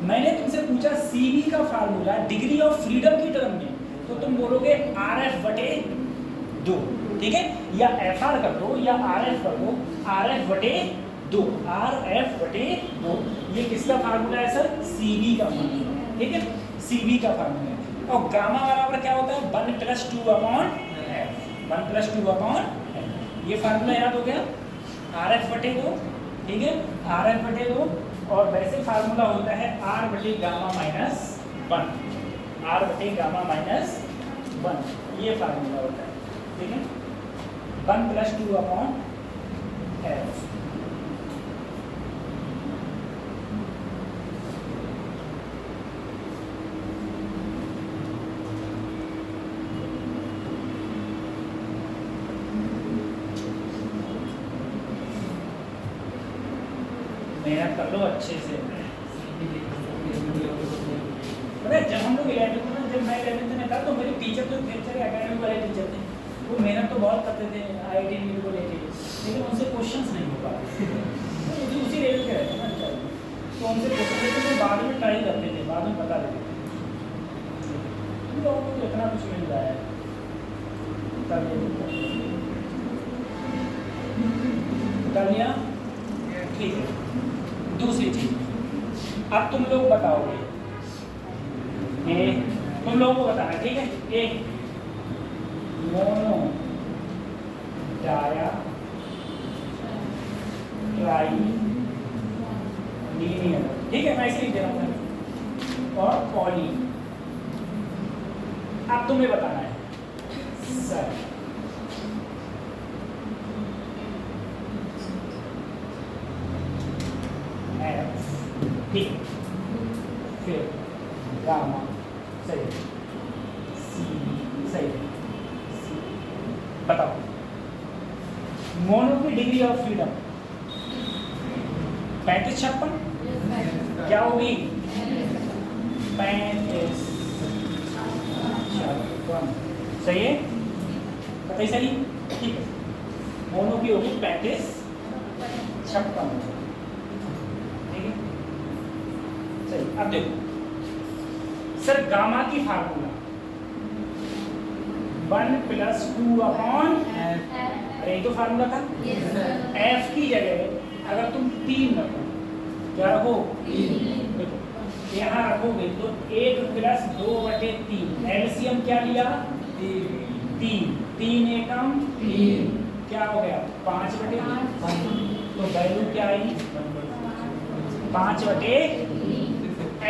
मैंने तुमसे पूछा CV का फार्मूला डिग्री ऑफ फ्रीडम की टर्म में, तो तुम बोलोगे RF/2, ठीक है। या FR कर दो या RF कर दो, RF/2, RF/2, ये किसका फार्मूला है सर? CV का फार्मूला, ठीक है, CV का फार्मूला। और गामा बराबर क्या होता है? 1+2 अपॉन F, 1+2 अपॉन F, ये फार्मूला याद हो गया, RF/2, ठीक है, RF/2। और वैसे फार्मूला होता है R/गामा माइनस 1, R/गामा माइनस 1, ये फार्मूला होता है, ठीक है, 1+2 अपॉन F। मेहनत कर लो अच्छे से। पता है जब हम लोग 11th में, जब मैं 11th में था तो मेरे टीचर जो थे एकेडमी वाले टीचर थे, वो मेहनत तो बहुत करते थे IIT नीट को लेके, लेकिन उनसे क्वेश्चंस नहीं हो पाते, तो उसी लेवल के रहते ना, तो उनसे क्वेश्चन लेते थे, बाद में ट्राई करते थे, बाद में बता देते थे। लोगों को इतना कुछ मिल रहा है। कर लिया? ठीक है। दूसरी चीज, अब तुम लोग बताओगे, तुम लोगों को बताना, ठीक है? एक मोनो डाया ट्राई लीनियर, ठीक है? मैं ऐसे लिख दे रहा हूँ, और पॉली। अब तुम्हें बताना है सर एफ, ठीक, फिर गामा, सही, सी, सही, सी। बताओ मोनो की डिग्री ऑफ फ्रीडम 35-56 क्या होगी? 35-56, सही है? बताइए सही, ठीक है। मोनो की होगी 35-56, ठीक है? सही। अब देखो सर, गामा की फार्मूला 1+2/, अरे ये तो फार्मूला था। एफ की जगह अगर तुम 3 रखो, क्या रखो? देखो यहाँ रखोगे तो 1+2/3, एलसीएम क्या लिया? 3, 3 एकम 3, क्या हो गया? 5/3, तो वैल्यू क्या आई? 5/3।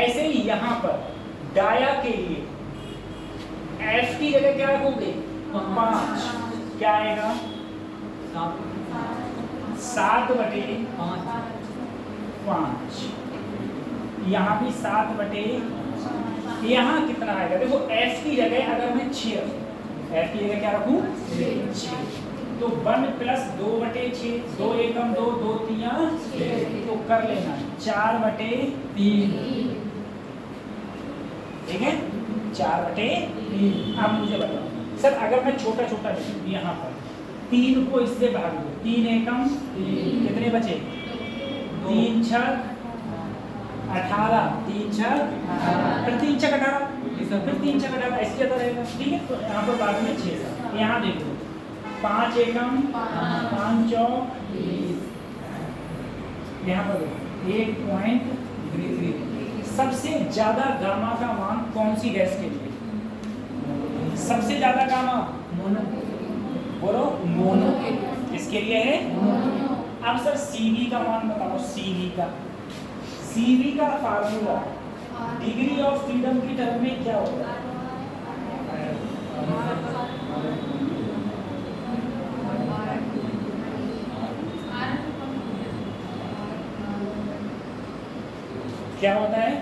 ऐसे ही यहाँ पर डाया के लिए एफ की जगह क्या रखोगे? 5, क्या आएगा? 7/5। यहाँ भी 7/, यहाँ कितना आएगा? देखो एफ की जगह अगर मैं 6 रखूँ, एफ की जगह क्या रखूँ? 6, तो 1+2/6, 2 एकम 2, 2 तिया, तो कर लेना 4/3, ठीक है? 4/3। अब मुझे बताओ सर, अगर मैं छोटा छोटा लिखूँ यहाँ पर 3 को इससे भाग दो, 3 एकम, कितने बचे? 3 6 18, 3 6, फिर 3 6 18, फिर 3 6 18, ऐसे जाता रहेगा, ठीक है? तो यहाँ पर बाद में 6 7, यहाँ देखो 5 एकम 5 चौक, यहाँ पर 1.33। सबसे ज्यादा गामा का मान कौन सी गैस के लिए? सबसे ज्यादा गामा मोनो, बोलो मोनो, इसके लिए है। अब सर सीवी का मान बताओ, सीवी का फार्मूला डिग्री ऑफ फ्रीडम की टर्म में क्या होगा? क्या होता है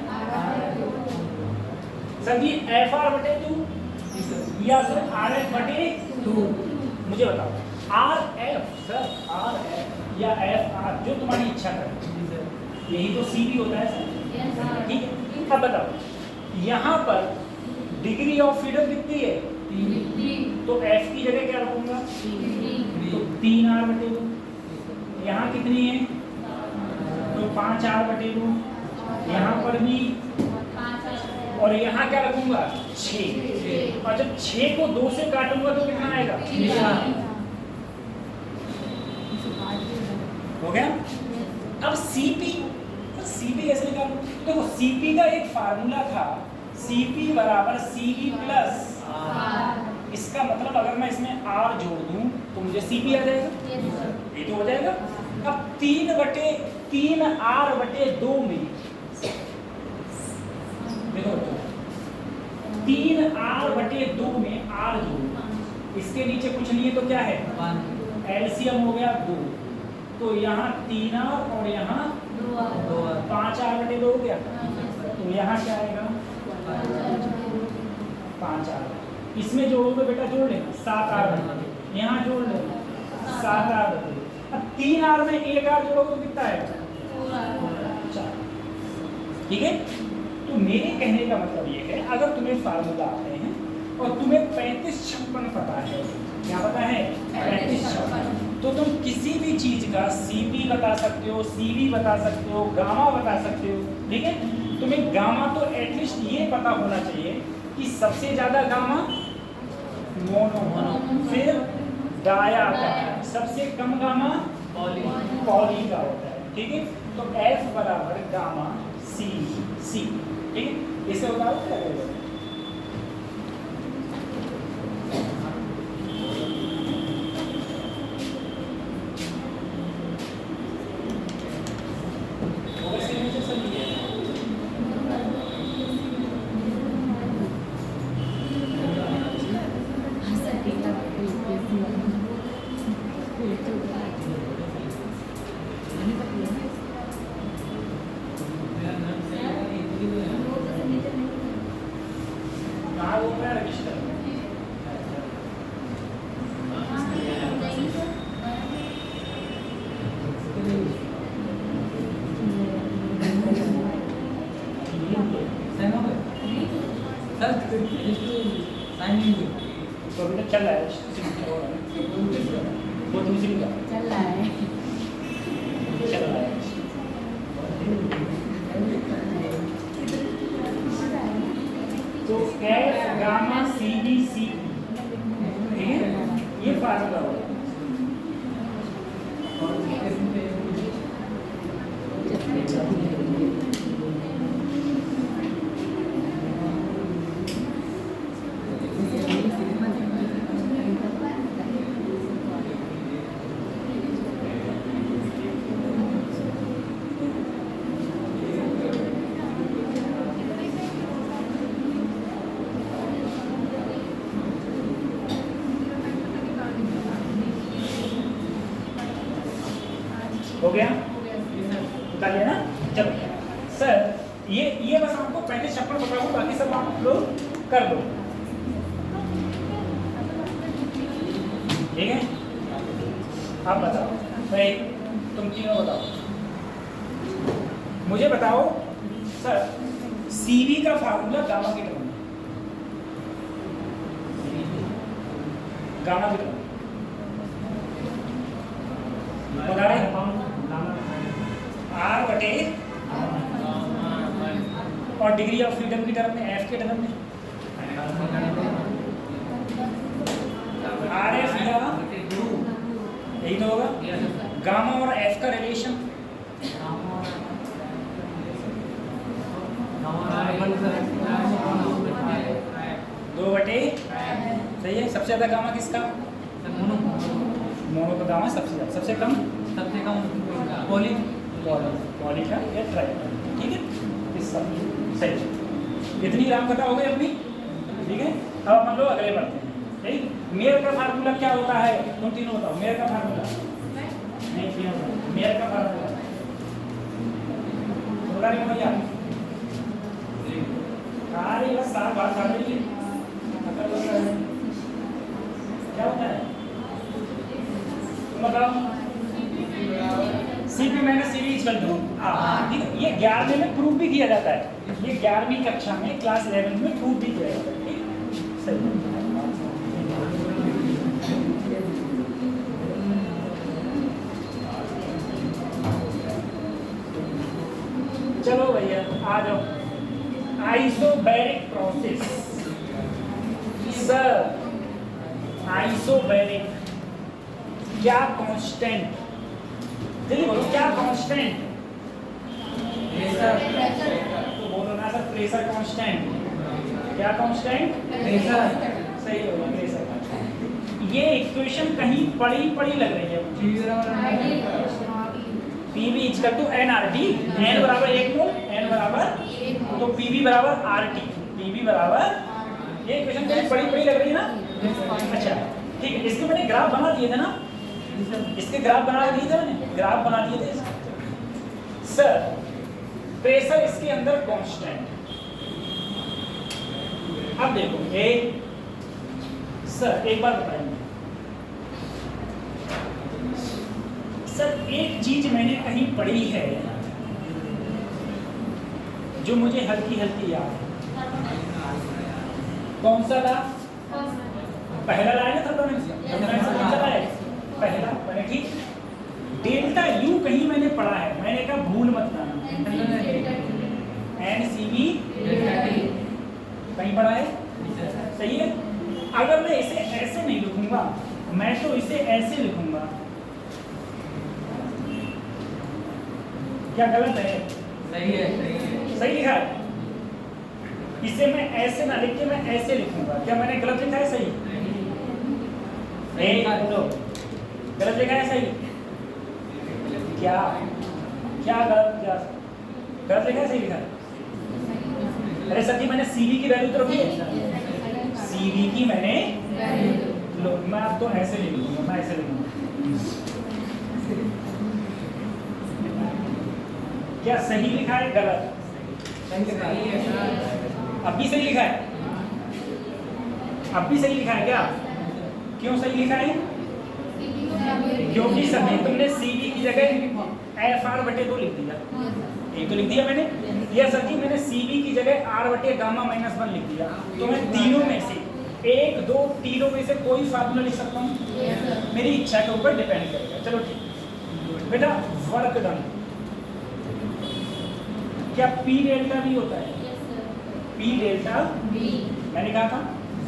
सर जी? FR/2 या फिर RF/2? मुझे बताओ RF सर, RF या FR, जो तुम्हारी इच्छा करे, यही तो CV होता है सर, ठीक है? अब बताओ यहाँ पर डिग्री ऑफ फ्रीडम कितनी है? 3, तो F की जगह क्या रखूंगा? तो 3R/2। यहाँ कितनी है? तो 5R/2। यहाँ पर भी, और यहाँ क्या रखूंगा? 6, और जब 6 को 2 से काटूंगा तो कितना आएगा? हो गया? अब CP कैसे निकालूं? देखो CP का एक फार्मूला था, CP / CV प्लस, इसका मतलब अगर मैं इसमें R जोड़ दूं तो मुझे CP आ जाएगा, ये तो हो जाएगा। अब 3/3R/2 में देखो 3R/2 में R जोड़ना, इसके नीचे कुछ नहीं है तो क्या है? 1, एलसीएम हो गया 2, तो यहाँ 3R और यहाँ 5R/2 हो गया, तो यहाँ क्या आएगा? 5R। इसमें जोड़ोगे बेटा, जोड़ लेना 7R/2, यहाँ जोड़ लेना 7R/2। अब 3R में 1R जोड़ोगे तो कितना आएगा? 4, ठीक है? तो मेरे कहने का मतलब ये है, अगर तुम्हें फार्मूला आते हैं और तुम्हें 35-56 पता है, क्या पता है? 35-56, तो तुम किसी भी चीज का CP बता सकते हो, CV बता सकते हो, गामा बता सकते हो, ठीक है? तुम्हें गामा तो एटलीस्ट ये पता होना चाहिए कि सबसे ज्यादा गामा मोनो, फिर डाया का, सबसे कम गामा पॉली पॉली का होता है, ठीक है। तो F बराबर गामा सी, ठीक है। इसे बताओ क्या करेगा? तो अभी तक चल रहा है, वो दूसरी का चल रहा है। चल रहा है। तो F gamma C B C, ठीक है, ये फार्मूला होगा। हो गया? बता लिया ना? चलो सर, ये बस आपको पहले चैप्टर बताऊँ, बाकी सब आप लोग कर दो, ठीक है। आप बताओ भाई, तुम तीनों बताओ, मुझे बताओ सर, सीवी का फार्मूला गामा की टर्म में, गामा की टर्म बता रहे हैं? आर बटे और डिग्री ऑफ फ्रीडम की टर्म में, एफ के टर्म में आर एफ या यही तो होगा। गामा और एफ का रिलेशन दो बटे, सही है। सबसे ज्यादा गामा किसका? मोनो का गामा सबसे कम पॉली का या ट्राई, ठीक है। इस सब सही, इतनी ग्राम पता हो गई अपनी, ठीक है। अब हम लोग अगले बढ़ते हैं, ठीक। मेयर का फार्मूला क्या होता है? तुम तीनों बताओ, मेयर का फार्मूला नहीं, मेयर का फार्मूला होगा नहीं भैया? अरे बस साफ बात कर रही है, क्या होता है बताओ? CP minus CV equal to R, ठीक है। ये 11वें में प्रूव भी किया जाता है, ये 11वीं कक्षा में क्लास 11 में प्रूव भी किया जाता है, ठीक। सही, चलो भैया आ जाओ। आइसोबैरिक प्रोसेस, सर आइसोबैरिक क्या कांस्टेंट, जल्दी बोलो क्या कांस्टेंट? तो बोलो ना सर, प्रेशर कांस्टेंट। क्या कांस्टेंट? प्रेशर। सही होगा, प्रेशर। ये इक्वेशन कहीं पड़ी लग रही है। PV equal to NRT, N बराबर 1 मोल, एन बराबर, तो पीवी बराबर आरटी, पीवी बराबर, ये इक्वेशन कहीं पड़ी लग रही है ना? अच्छा ठीक है, इसके मैंने ग्राफ बना दिए थे ना, इसके ग्राफ बना दिए थे मैंने, ग्राफ बना दिए थे सर। प्रेशर इसके अंदर कांस्टेंट। अब देखो सर एक बार बताइए सर, एक चीज मैंने कहीं पढ़ी है जो मुझे हल्की याद है। कौन सा था? पहला लाया ना पहला, ठीक। डेल्टा यू कहीं मैंने पढ़ा है, मैंने कहा भूल मत करना, एन सी वी कहीं पढ़ा है, सही है। अगर मैं इसे ऐसे नहीं लिखूंगा, मैं तो इसे ऐसे लिखूंगा, क्या गलत है? सही है, सही है। सही लिखा है। इसे मैं ऐसे ना लिख के मैं ऐसे लिखूंगा, क्या मैंने गलत लिखा है? सही? नहीं बोलो, गलत लिखा है? सही? क्या क्या गलत, क्या गलत लिखा है? सही लिखा है? अरे सर जी, मैंने CV की वैल्यू तो रखी है, CV की मैंने लो, मैं अब तो ऐसे नहीं लिखूंगा, मैं ऐसे लिखूंगा। क्या सही लिखा है? गलत? सही है सर। अब भी सही लिखा है? अब भी सही लिखा है क्या? क्यों सही लिखा है? क्योंकि सभी तुमने CV की जगह FR/2 लिख दिया, यही तो लिख दिया मैंने। या सर जी, मैंने CV की जगह R/γ-1 लिख दिया, तो मैं तीनों में से एक, दो, तीनों में से कोई फार्मूला लिख सकता हूँ, मेरी इच्छा के ऊपर डिपेंड करेगा। चलो ठीक बेटा, वर्क डन क्या P डेल्टा V होता है? P डेल्टा V, मैंने कहा था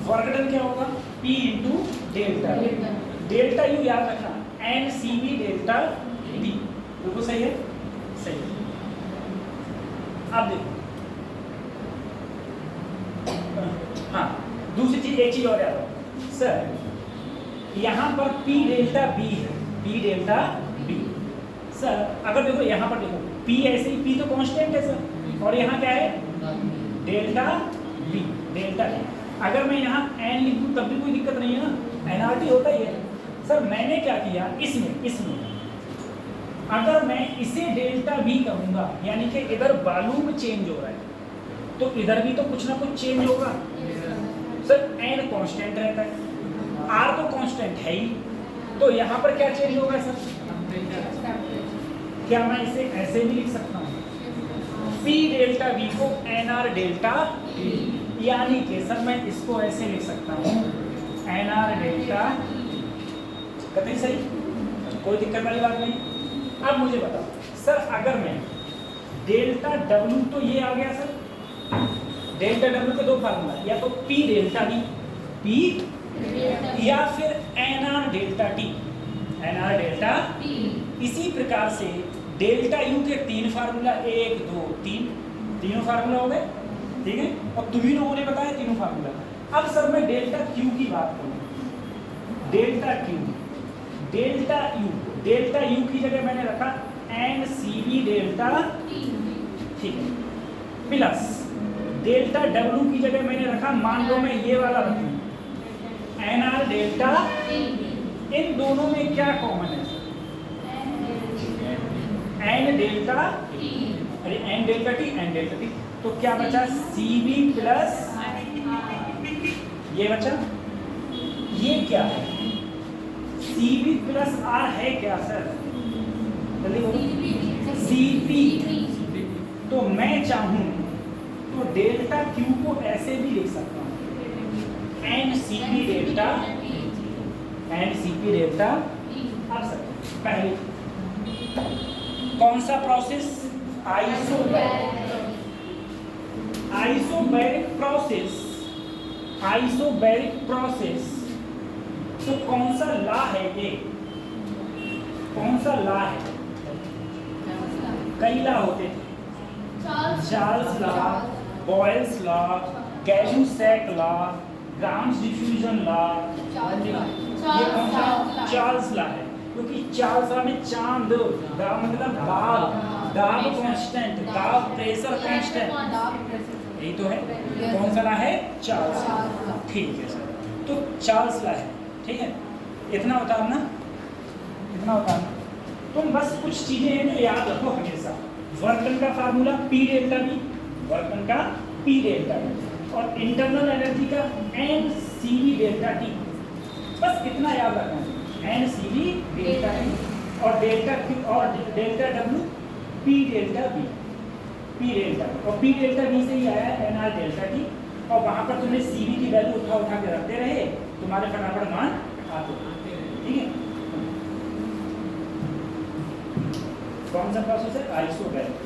वर्क डन क्या होगा? P into delta, delta U याद रखना, NCV डेल्टा D, बिल्कुल सही है, सही है। अब देखो, हाँ दूसरी चीज, एक चीज और याद रखो सर, यहाँ पर P डेल्टा B है, P डेल्टा B सर, अगर देखो यहाँ पर देखो P ऐसे ही, P तो कांस्टेंट है सर, और यहाँ क्या है? Delta B, delta B। अगर मैं यहाँ N लिख दूँ तब भी कोई दिक्कत नहीं है ना, NRT होता ही है सर। मैंने क्या किया इसमें अगर मैं इसे डेल्टा B कहूँगा, यानी कि इधर वॉल्यूम चेंज हो रहा है, तो इधर भी तो कुछ ना कुछ चेंज होगा सर। N कांस्टेंट रहता है, R तो कांस्टेंट है ही, तो यहाँ पर क्या चेंज होगा सर? क्या मैं इसे ऐसे भी लिख सकता हूँ? P डेल्टा B को NR डेल्टा T, यानी कि सर मैं इसको ऐसे लिख सकता हूँ NR डेल्टा, कतई सही, कोई दिक्कत वाली बात नहीं। अब मुझे बताओ सर, अगर मैं डेल्टा W, तो ये आ गया सर, डेल्टा W के दो फार्मूला, या तो P डेल्टा D, P, या फिर NR delta T, NR delta T। इसी प्रकार से डेल्टा U के तीन फार्मूला, 1 2 3, तीनों फार्मूला हो गए, ठीक है, और तुम्ही लोगों ने बताया तीनों फार्मूला। अब सर मैं डेल्टा Q की बात करूँ, डेल्टा Q, डेल्टा U की जगह मैंने रखा NCV डेल्टा, ठीक है, प्लस डेल्टा W की जगह मैंने रखा, मान लो मैं ये वाला रखूं NR डेल्टा। इन दोनों में क्या कॉमन है? N डेल्टा, अरे N डेल्टा T, तो क्या बचा? CV प्लस ये बचा, ये क्या है? CV प्लस R है क्या सर? जल्दी बोलो। CP, तो मैं चाहूं तो डेल्टा Q को ऐसे भी लिख सकता हूं, NCP डेल्टा, NCP डेल्टा। अब सर पहले कौन सा प्रोसेस? Isobaric process. तो कौन सा लॉ है ये? कौन सा लॉ है? कई लॉ होते थे, Charles law, Boyle's law, Gay Lussac law, Graham's diffusion law. ये कौन सा? चार्ल्स लॉ है, क्योंकि चार्ल्स लॉ में चांद, दा मतलब दाब कांस्टेंट, दाब प्रेशर कांस्टेंट, यही तो है। कौन सा लॉ है? चार्ल्स लॉ, ठीक है सर। तो चार्ल्स लॉ है, ठीक है, इतना उतारना, इतना उतारना। तुम बस कुछ चीजें हैं जो याद रखो हमेशा। वर्क का formula P delta B, work का P डेल्टा B, और इंटरनल एनर्जी का NCV डेल्टा T, बस इतना याद रखना है, NCV डेल्टा T, और डेल्टा Q और delta W P delta B, P delta, और P डेल्टा B से ही आया है NR डेल्टा T, और वहां पर तुमने CV की वैल्यू उठा के रखते रहे, तुम्हारे फटाफट मान आते रहे, ठीक है। कौन सा प्रोसेस है? आइसोबैरिक।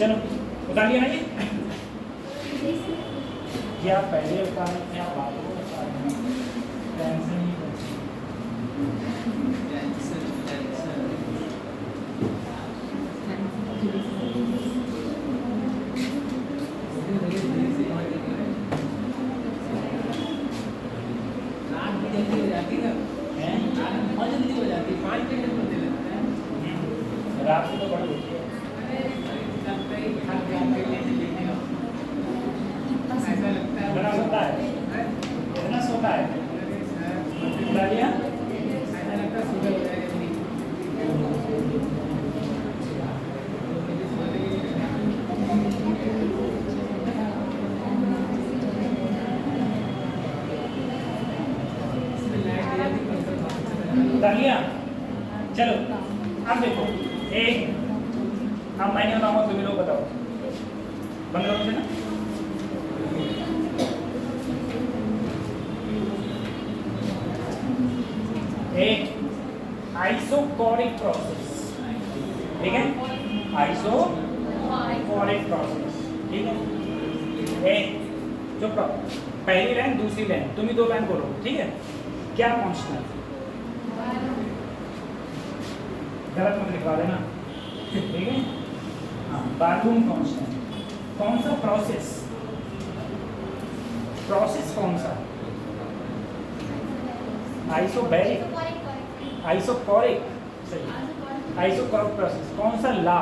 चलो उतार लिया ना ये, क्या पहले उतार क्या बाद में उतार, टेंशन नहीं होती। रात को तो बड़ी होती है। इतना सोता है, इतना सोता है, उठा लिया। उठा लिया। चलो अब देखो, एक अब मैंने बताऊंगा, तुम्हें लोग बताओ, बंद करो से ना। एक आइसोकोरिक प्रोसेस, ठीक है, आइसोकोरिक प्रोसेस, ठीक है। एक जो पहली लाइन दूसरी लाइन, तुम ही दो लाइन बोलो, ठीक है। क्या कांस्टेंट, गलत मत लिखवा देना, ठीक है। हाँ, बालून कांस्टेंट, कौन सा प्रोसेस, प्रोसेस कौन सा, आइसोबैरिक, आइसोकोरिक, सही, आइसोकोरिक प्रोसेस, कौन सा ला,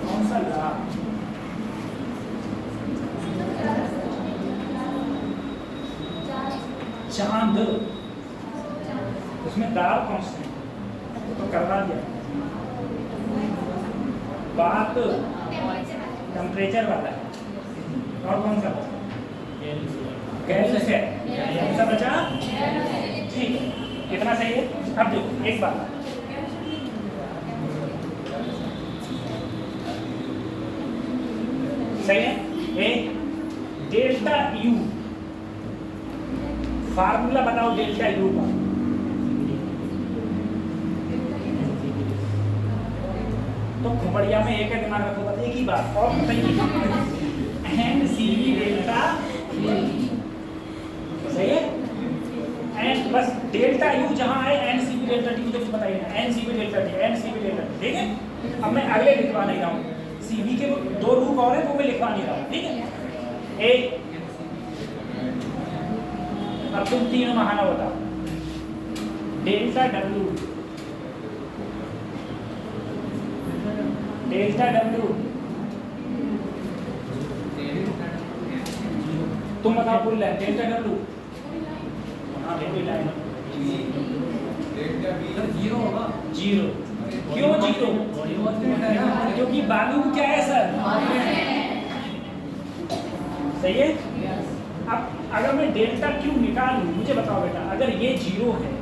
कौन सा ला, चांद, उसमें दार कांस्टेंट तो करवा दिया। बात टेम्परेचर वाला है, और कौन सा गैस है, कौन सा बचा, ठीक है, कितना सही है। अब देखो एक बात, सही है। एक डेल्टा यू, फार्मूला बनाओ डेल्टा यू का, तो खोपड़िया में एक है, दिमाग रखो, बस एक ही बात और बताइए, एन सी बी डेल्टा, सही है। एन बस डेल्टा यू जहां है, N C B delta T, मुझे कुछ बताइए ना, N C B delta T, N C B delta T, ठीक है। अब मैं अगले लिखवा नहीं रहा हूँ, सी बी के दो रूप और है वो मैं लिखवा नहीं रहा हूँ, ठीक है। एक अब तुम तीनों महाना बताओ, डेल्टा डब्ल्यू, डेल्टा डब्ल्यू, तुम बताओ पूरी लाइन, डेल्टा डब्ल्यू, हाँ देखो लाइन, जीरो होगा, जीरो, क्यों जीरो, क्योंकि बालू क्या है सर, सही है। अब अगर मैं डेल्टा क्यू निकालूं, मुझे बताओ बेटा, अगर ये जीरो है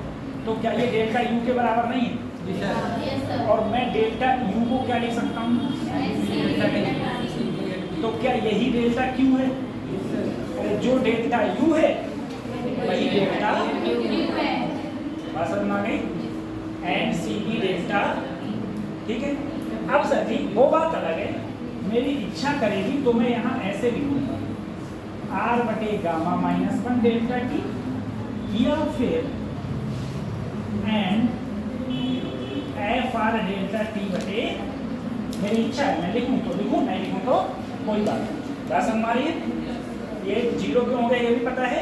तो क्या ये डेल्टा यू के बराबर नहीं है, और मैं डेल्टा यू को क्या लिख सकता हूँ, तो क्या यही डेल्टा क्यू है, जो डेल्टा यू है वही डेल्टा बात समझ में आ गई, एन सी बी डेल्टा, ठीक है। अब सर जी वो बात अलग है, मेरी इच्छा करेगी तो मैं यहाँ ऐसे लिखूंगा, आर बटे gamma minus one delta T, या फिर N F R delta T बटे, मेरी इच्छा है, मैं लिखूं तो लिखूं, नहीं लिखूं तो कोई बात नहीं। बात समझ में, ये जीरो क्यों हो गया ये भी पता है,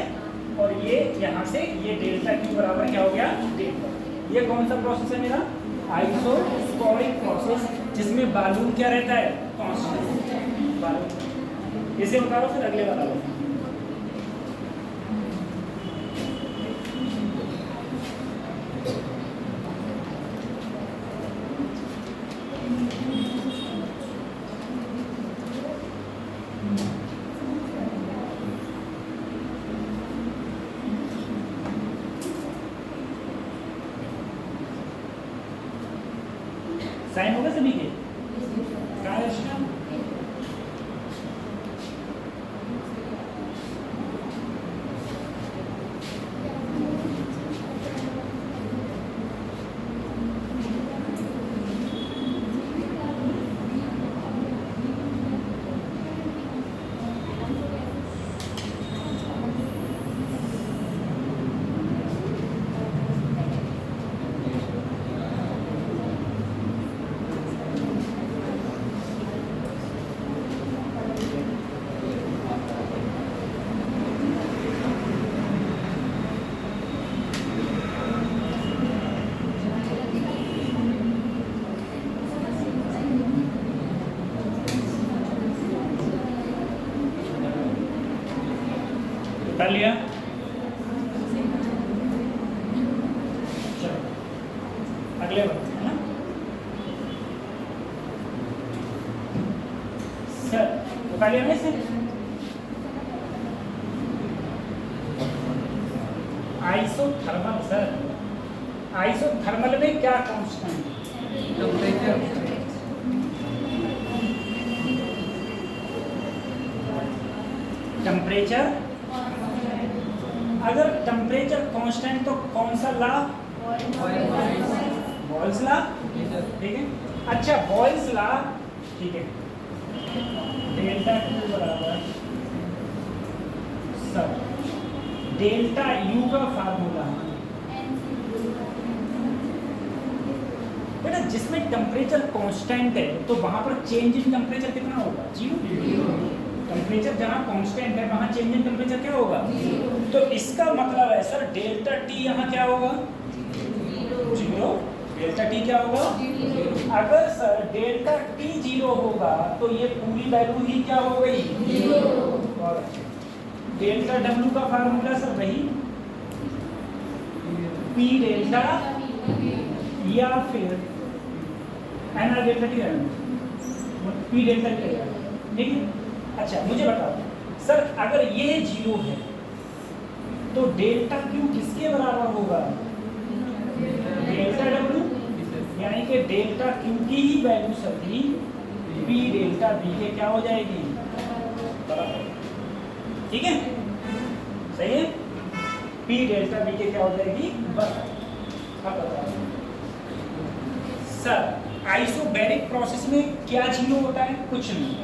और ये यहाँ से ये डेल्टा क्यू बराबर क्या हो गया, डेल्टा। ये कौन सा प्रोसेस है मेरा, आइसोकोरिक प्रोसेस, जिसमें बालून क्या रहता है, कांस्टेंट बालून। इसे उतारो फिर अगले बता लो। साइन होगा सभी के, लिया? चलो अगले बढ़ते हैं ना सर, उठा लिया ना इसे? आइसोथर्मल सर, आइसोथर्मल में क्या कांस्टेंट? टेम्परेचर। अगर टेम्परेचर कांस्टेंट तो कौन सा लॉ? बॉयल्स लॉ, ठीक है। अच्छा बॉयल्स लॉ, ठीक है। डेल्टा Q बराबर सर डेल्टा U का फार्मूला बेटा, जिसमें टेम्परेचर कांस्टेंट है तो वहां पर चेंज इन टेम्परेचर कितना होगा? 0। टेम्परेचर जहां कांस्टेंट है वहां चेंज इन टेम्परेचर क्या होगा? तो इसका मतलब है सर डेल्टा T यहाँ क्या होगा? 0। डेल्टा T क्या होगा? अगर सर डेल्टा T 0 होगा तो ये पूरी वैल्यू ही क्या हो गई? 0। डेल्टा W का फार्मूला सर वही P डेल्टा या फिर N R delta T P delta T, ठीक है। अच्छा मुझे बताओ सर, अगर ये 0 है तो डेल्टा Q किसके बराबर होगा? डेल्टा W, यानी कि डेल्टा Q की ही वैल्यू सभी P डेल्टा B के क्या हो जाएगी? बराबर, ठीक है, सही है। P डेल्टा B के क्या हो जाएगी? बराबर। अब बताओ सर आइसोबैरिक प्रोसेस में क्या 0 होता है? कुछ नहीं,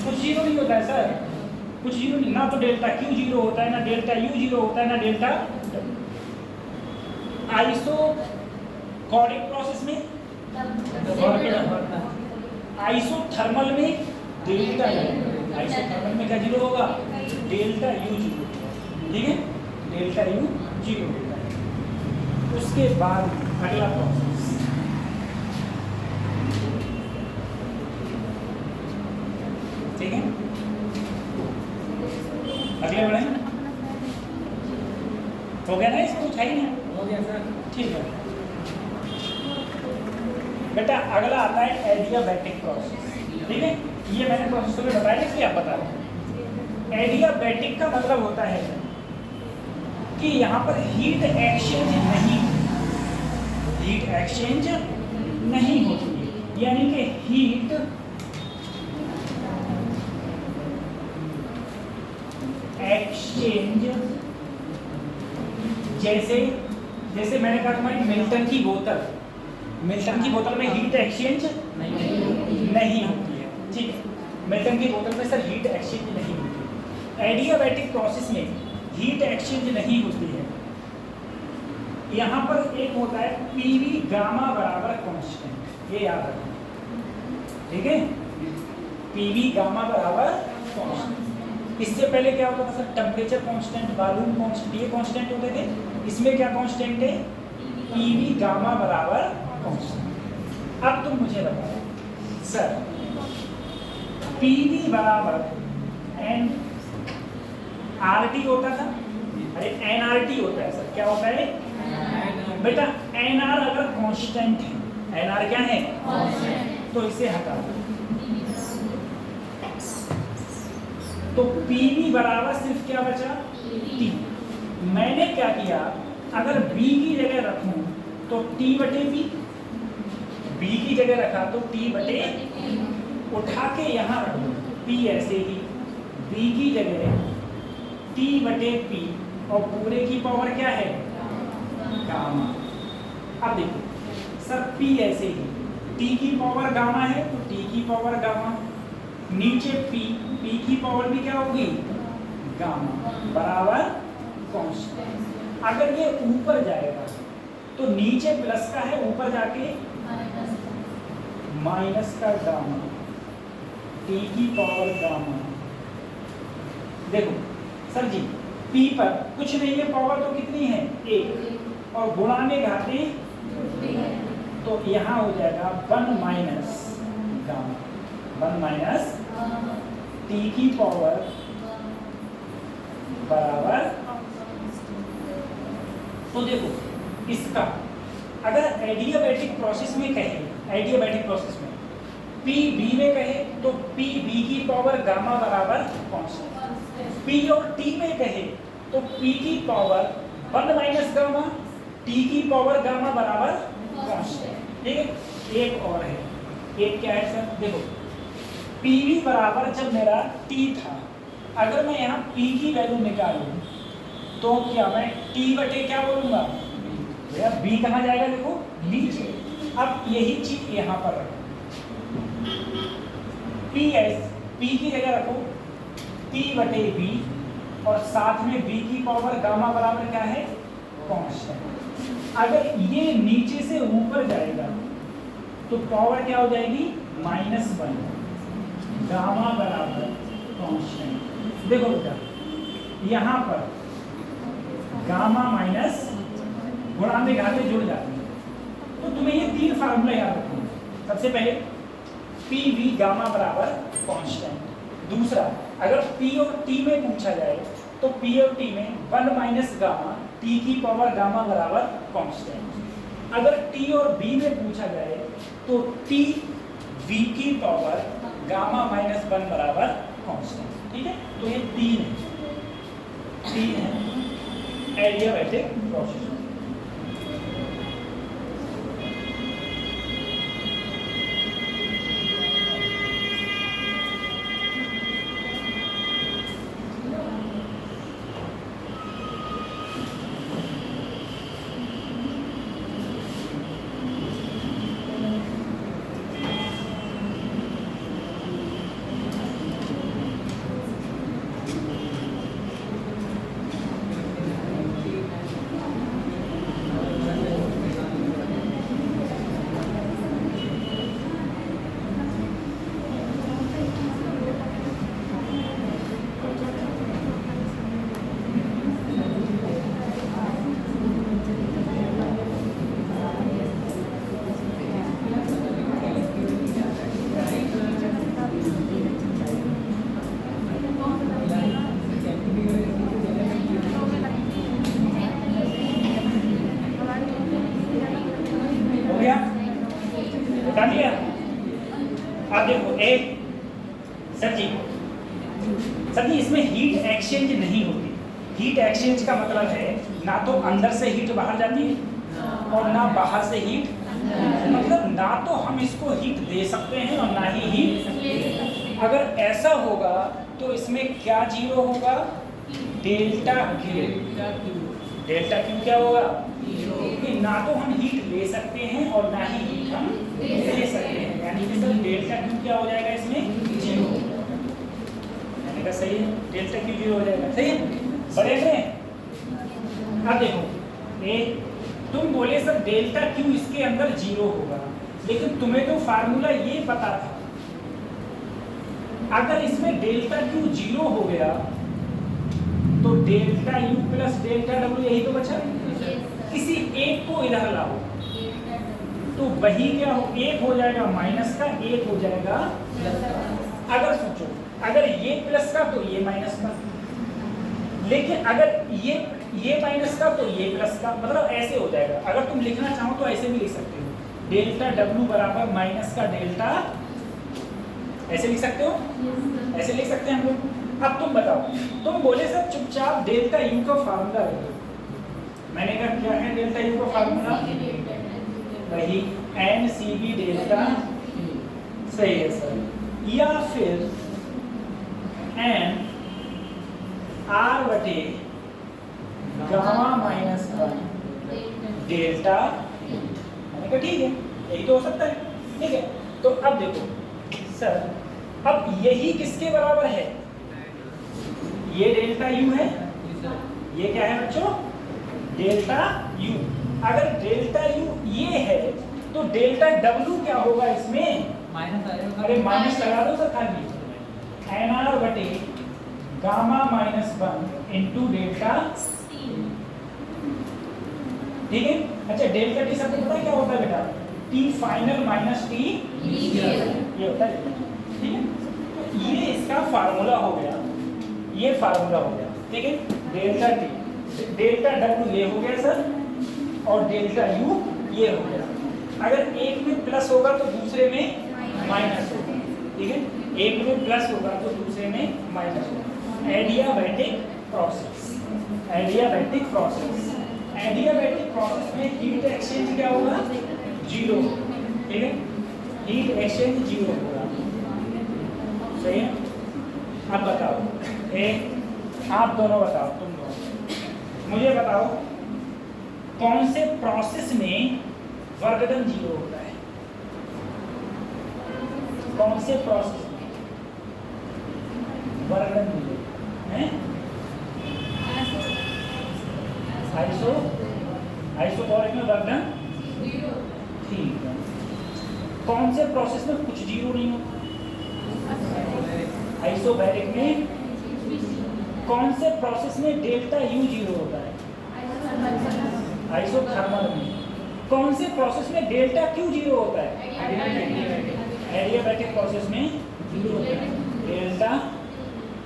कुछ 0 नहीं होता है सर, कुछ 0 नहीं। ना तो डेल्टा Q 0 होता है, ना डेल्टा U 0 होता है, ना डेल्टा। आइसोकॉरिक प्रोसेस में, आइसोथर्मल में डेल्टा U, आइसोथर्मल में क्या 0 होगा? डेल्टा U 0, ठीक है, डेल्टा U 0 होता है। उसके बाद अगला प्रोसेस ठीक है, अगले बढ़े। हो गया ना, इसको कुछ है ही नहीं? हो गया सर, ठीक है बेटा। अगला आता है एडियाबैटिक प्रोसेस, ठीक है। ये मैंने प्रोसेस में बताया, इसलिए आप बता रहे। एडियाबैटिक का मतलब होता है कि यहाँ पर हीट एक्सचेंज नहीं होती है, यानी कि हीट एक्सचेंज, जैसे मैंने कहा तुम्हारी मिल्टन की बोतल में हीट एक्सचेंज नहीं होती है, ठीक है। मिल्टन की बोतल में सर हीट एक्सचेंज नहीं होती है। एडियाबैटिक प्रोसेस में हीट एक्सचेंज नहीं होती है। यहाँ पर एक होता है पीवी गामा बराबर कांस्टेंट, ये याद रखना, ठीक है। पीवी गामा बराबर कांस्टेंट। इससे पहले क्या होता था sir? Temperature constant, volume constant, ये कांस्टेंट होते थे। इसमें क्या कांस्टेंट है? पीवी गामा बराबर कांस्टेंट। अब तुम मुझे बताओ सर, पीवी बराबर एन आर टी होता था, अरे एन आर टी होता है सर, क्या होता है बेटा? एन आर अगर कांस्टेंट है, एन आर क्या है? तो इसे हटा दो, तो पीवी बराबर सिर्फ क्या बचा? टी। मैंने क्या किया, अगर बी की जगह रखूं तो टी बटे पी, बी की जगह रखा तो टी बटे, उठा के यहाँ रख दो पी ऐसे ही, बी की जगह टी बटे पी, और पूरे की पावर क्या है? गामा। अब देखो सर, पी ऐसे ही, टी की पावर गामा है तो टी की पावर गामा, नीचे पी, पी की पावर भी क्या होगी? गामा बराबर कांस्टेंट। अगर ये ऊपर जाएगा तो नीचे प्लस का है, ऊपर जाके माइनस का गामा, टी की पावर गामा। देखो सर जी, पी पर कुछ नहीं है, पावर तो कितनी है? 1, और गुणा में घाते तो यहाँ हो जाएगा 1 माइनस गामा, 1 माइनस टी की पावर बराबर, तो देखो इसका अगर एडियाबैटिक प्रोसेस में कहे, एडियाबैटिक प्रोसेस में पी बी में कहे तो पी बी की पावर गामा बराबर कांस्टेंट, पी और टी में कहे तो पी की पावर 1 माइनस गामा, टी की पावर गामा बराबर कांस्टेंट। ठीक है, एक और है, एक क्या है सर, देखो पीवी बराबर जब मेरा टी था, अगर मैं यहाँ पी की वैल्यू निकालूं तो क्या मैं टी बटे क्या बोलूंगा भैया, बी कहाँ जाएगा, देखो नीचे। अब यही चीज यहाँ पर रखो, पी एस, पी की जगह रखो टी बटे बी, और साथ में बी की पावर गामा बराबर क्या है, कांस्टेंट। अगर ये नीचे से ऊपर जाएगा तो पावर क्या हो जाएगी, -1, गामा बराबर कांस्टेंट। देखो बेटा यहाँ पर गामा माइनस गुणा में घाते जुड़ जाती है, तो तुम्हें ये 3 फार्मूला याद रखना। सबसे पहले पी वी गामा बराबर कांस्टेंट। दूसरा, अगर पी और टी में पूछा जाए तो पी और टी में 1 माइनस गामा, टी की पावर गामा बराबर कांस्टेंट। अगर टी और बी में पूछा जाए तो टी वी की पावर गामा माइनस 1 बराबर कांस्टेंट। ठीक है, तो ये 3 है एडियाबैटिक प्रोसेस। अब देखो एक सर जी इसमें हीट एक्सचेंज नहीं होती। हीट एक्सचेंज का मतलब है ना तो अंदर से हीट बाहर जाती है और ना बाहर से हीट, मतलब ना तो हम इसको हीट दे सकते हैं और ना ही हीट। अगर ऐसा होगा तो इसमें क्या जीरो होगा, डेल्टा क्यू। डेल्टा क्यू क्या होगा, कि ना तो हम हीट ले सकते हैं और ना ही हीट हम दे सकते हैं, यानी कि सर डेल्टा क्यू क्या हो जाएगा इसमें, जीरो। यानी कि सही है, डेल्टा क्यू जीरो हो जाएगा। सही है, बड़े में अब देखो एक तुम बोले सर डेल्टा क्यू इसके अंदर जीरो होगा, लेकिन तुम्हें तो फार्मूला ये पता था। अगर इसमें डेल्टा क्यू जीरो हो गया तो delta U plus delta W यही तो बचा। किसी एक को इधर लाओ तो वही क्या हो, एक हो जाएगा माइनस का, एक हो जाएगा प्लस का। अगर सोचो अगर ये प्लस का तो ये माइनस का, लेकिन अगर ये माइनस का तो ये प्लस का, मतलब ऐसे हो जाएगा। अगर तुम लिखना चाहो तो ऐसे भी लिख सकते हो, डेल्टा डब्ल्यू बराबर माइनस का डेल्टा, ऐसे लिख सकते हो, ऐसे लिख सकते हैं हम लोग। अब तुम बताओ, तुम बोले सर चुपचाप डेल्टा यू का फार्मूला लिखो। मैंने कहा क्या है डेल्टा यू का फार्मूला, वही एन सी बी डेल्टा, सही है सर, या फिर एन आर बटे गामा माइनस 1 डेल्टा। मैंने कहा ठीक है, यही तो हो सकता है। ठीक है, तो अब देखो सर, अब यही किसके बराबर है, ये डेल्टा यू है, ये क्या है बच्चों, डेल्टा यू। अगर डेल्टा यू ये है तो डेल्टा डब्ल्यू क्या होगा इसमें, माइनस आएगा। अरे माइनस लगा दो सर खाली, एन आर बटे गामा माइनस 1 इंटू डेल्टा। ठीक है, अच्छा डेल्टा टी सबको पता है क्या होता है बेटा, टी फाइनल माइनस टी ये होता है। ठीक है, तो ये इसका फार्मूला हो गया, ये फार्मूला हो गया। ठीक है, डेल्टा टी, डेल्टा डब्ल्यू ये हो गया सर, और डेल्टा यू ये हो गया। अगर एक में प्लस होगा तो दूसरे में माइनस होगा, ठीक है, एक में प्लस होगा तो दूसरे में माइनस होगा। Adiabatic process, adiabatic process, adiabatic process में हीट एक्सचेंज क्या होगा? जीरो, ठीक है, हीट एक्सचेंज जीरो होगा, सही है। अब बताओ, आप दोनों बताओ, तुम दोनों मुझे बताओ कौन से प्रोसेस में वर्क डन जीरो होता है? कौन से प्रोसेस में वर्क डन जीरो है? आइसोबैरिक में वर्क डन जीरो, ठीक है। कौन से प्रोसेस में कुछ जीरो नहीं होता? आइसोबैरिक में। कौन से प्रोसेस में डेल्टा यू जीरो होता है? आइसोथर्मल में। कौन से प्रोसेस में डेल्टा क्यू जीरो होता है? एडियाबैटिक प्रोसेस में जीरो होता है। डेल्टा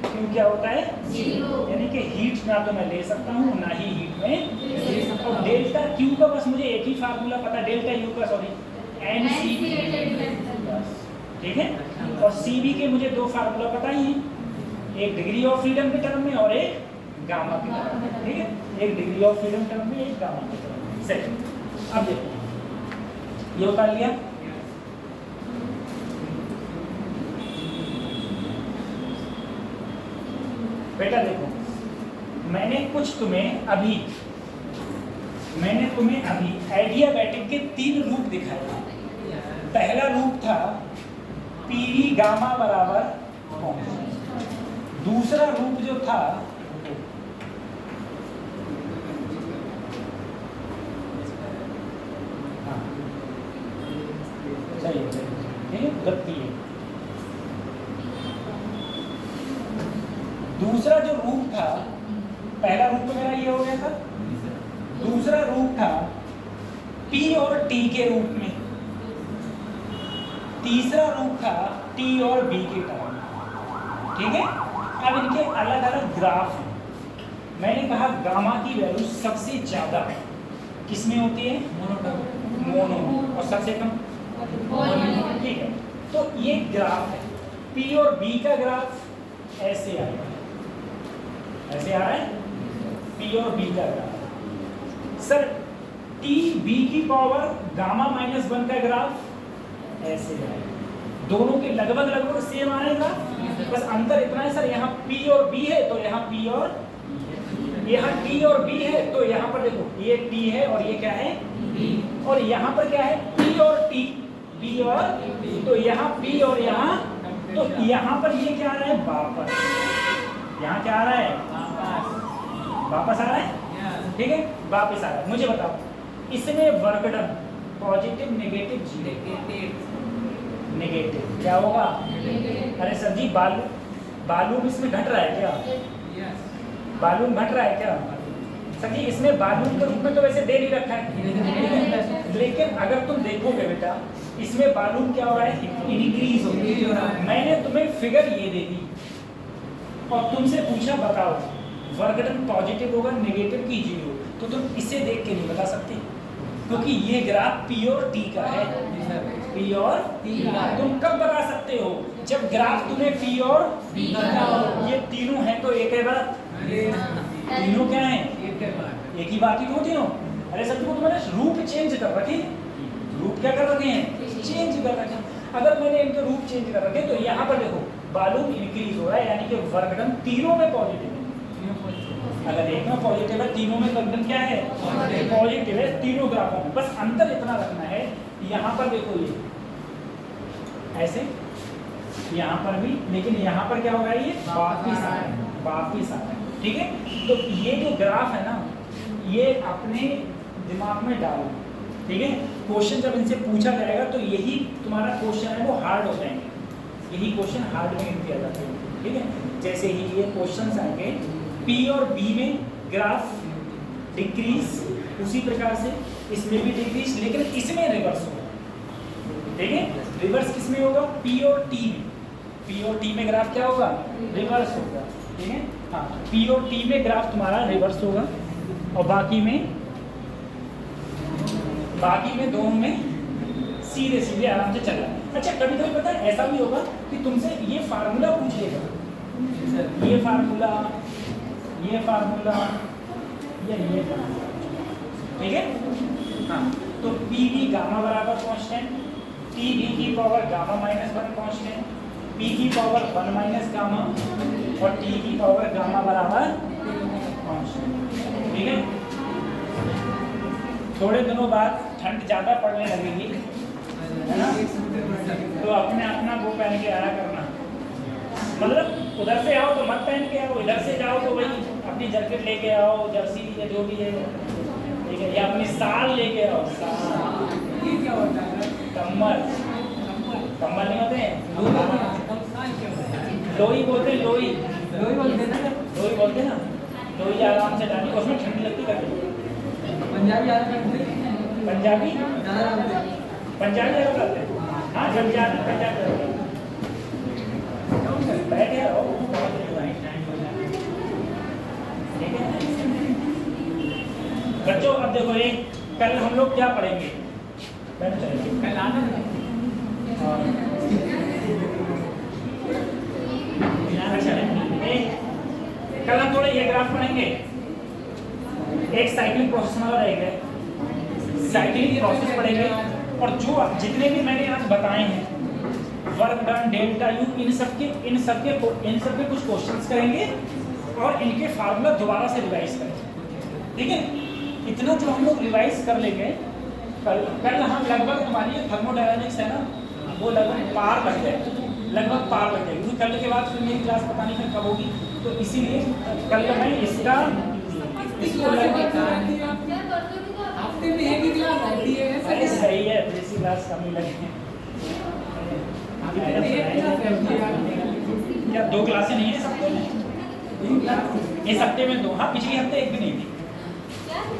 क्यू क्या होता है? जीरो, यानी कि हीट ना तो मैं ले सकता हूँ ना ही हीट में। और डेल्टा क्यू का बस मुझे एक ही फार्मूला पता है, डेल्टा यू का सॉरी NC, ठीक है। और CB के मुझे दो फार्मूला पता ही है, एक डिग्री ऑफ फ्रीडम के टर्म में और एक गामा के टर्म में, ठीक है, एक डिग्री ऑफ फ्रीडम टर्म में, एक गामा के टर्म में। सेकंड, अब देखो ये उतार लिया, बेटा देखो मैंने तुम्हें अभी एडियाबैटिक के 3 रूप दिखाए। पहला रूप था पीवी गामा बराबर कॉन्स्टेंट। दूसरा रूप जो था गति है। दूसरा जो रूप था, पहला रूप तो मेरा ये हो गया था, दूसरा रूप था P और T के रूप में, तीसरा रूप था T और B के टर्म में, ठीक है। अब इनके अलग अलग ग्राफ हैं। मैंने कहा गामा की वैल्यू सबसे ज्यादा किसमें होती है? मोनो, और सबसे कम, ठीक है। तो ये ग्राफ है, P और B का ग्राफ ऐसे आ रहा है, ऐसे आ रहा है P और B का ग्राफ। सर T B की पावर गामा -1 का ग्राफ ऐसे आएगा। दोनों के लगभग सेम आएगा, बस अंतर इतना है सर, यहाँ P और B है तो यहाँ P और यहाँ T और B है, तो यहाँ पर देखो ये T है और ये क्या है B, और यहाँ पर क्या है P और T, B और तो यहाँ P और यहाँ, तो यहाँ पर ये क्या आ रहा है वापस, यहाँ क्या आ रहा है वापस आ रहा है, ठीक है, वापस आ रहा है। मुझे बताओ इसमें work done positive negative negative क्या होगा? अरे सर जी बालून इसमें घट रहा है क्या? बालून घट रहा है क्या? सर जी इसमें बालून के रूप में तो वैसे दे नहीं रखा है, लेकिन अगर तुम देखोगे बेटा इसमें बालून क्या हो रहा है? इंक्रीज हो रहा है। मैंने तुम्हें फिगर ये दे दी और तुमसे पूछा बताओ वर्क डन पॉजिटिव होगा नेगेटिव की जीरो, तो तुम इसे देख के नहीं बता सकते क्योंकि ये ग्राफ P और T का है। P और T का तुम कब बता सकते हो? जब ग्राफ तुम्हें P और B का हो। ये तीनों है तो एक है बात, तीनों क्या है एक ही बात ही होती हो। अरे सर तुम्हारे रूप चेंज कर रखे, रूप क्या कर रखे हैं? चेंज कर रखे। अगर मैंने इनके रूप चेंज कर रखे तो यहाँ पर देखो बालून इंक्रीज हो रहा है, यानी कि वर्क डन तीनों में पॉजिटिव है। अगर एक में पॉजिटिव है तीनों में वर्क डन क्या है? पॉजिटिव है तीनों ग्राफों में। बस अंतर इतना रखना है, यहाँ पर देखो ये ऐसे, यहाँ पर भी, लेकिन यहाँ पर क्या होगा ये वापिस आ रहा है, वापिस आ रहा है, ठीक है। तो ये जो ग्राफ है ना ये अपने दिमाग में डालो, ठीक है। क्वेश्चन जब इनसे पूछा जाएगा तो यही तुम्हारा क्वेश्चन है वो हार्ड हो जाएंगे, यही क्वेश्चन हार्ड में किया जाता है, ठीक है। जैसे ही ये क्वेश्चन आएंगे P और B में ग्राफ डिक्रीज, उसी प्रकार से इसमें भी डिक्रीज, लेकिन इसमें रिवर्स होगा, ठीक है। रिवर्स किसमें होगा? P और T में, P और T में ग्राफ क्या होगा? रिवर्स होगा। ठीक है। हाँ, पी और टी में ग्राफ तुम्हारा रिवर्स होगा और बाकी में दोनों में सीधे सीधे आराम से चल रहा है। अच्छा, कभी कभी पता है ऐसा भी होगा कि तुमसे ये फार्मूला पूछ लेगा, ये फार्मूला या ये फार्मूला, ठीक है। हाँ, तो पी भी गामा बराबर कांस्टेंट, टी बी की पावर गामा -1 कांस्टेंट, पी की पावर 1 माइनस गामा और टी की पावर गामा बराबर कांस्टेंट, ठीक है। थोड़े दिनों बाद ठंड ज़्यादा पड़ने लगेगी, है ना, तो अपना वो पहन के आया करना, मतलब उधर से आओ तो मत पहन के आओ, इधर से जाओ तो वही अपनी जैकेट लेके आओ, जर्सी या जो भी है, ठीक है, या अपनी साल लेके आओ। साल ये क्या होता है? कम्बल नहीं होते हैं, लोई बोलते हैं, लोई बोलते हैं ना, लोई आराम से डाली, उसमें ठंडी लगती करती। पंजाबी पंजाबी ज़्यादा करते हैं। हाँ, पंजाबी बैठे रहो, ठीक है। बच्चों अब देखो, एक कल हम लोग क्या पढ़ेंगे, कल आना कल हम थोड़े ये ग्राफ पढ़ेंगे, एक साइक्लिक प्रोसेस वाला रहेगा, साइक्लिक प्रोसेस पढ़ेंगे, और जो जितने भी मैंने आज बताए हैं वर्क डन, डेल्टा यू, इन सबके कुछ क्वेश्चंस करेंगे और इनके फार्मूला दोबारा से रिवाइज करेंगे, ठीक है। इतना जो हम लोग रिवाइज कर लेंगे कल हम लगभग हमारी थर्मोडायनामिक्स है ना, वो लगभग पार लग जाएगी, क्योंकि कल के बाद फिर मेरी क्लास पता नहीं फिर कब होगी, तो इसीलिए कल मैं इसको हफ्ते में एक ही क्लास रहती है। अरे सही है, दूसरी क्लास कम ही लगे, क्या 2 क्लासें नहीं है इस हफ्ते में? इस हफ्ते में 2, हाँ, पिछले हफ्ते एक भी नहीं थी,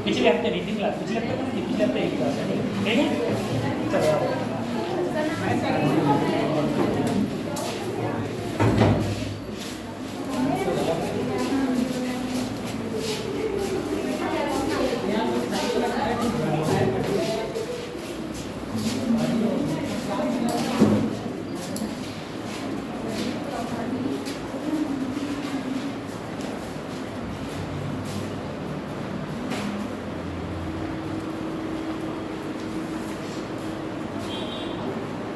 पिछले हफ्ते नहीं थी क्लास, पिछले हफ्ते एक क्लास है, ठीक है।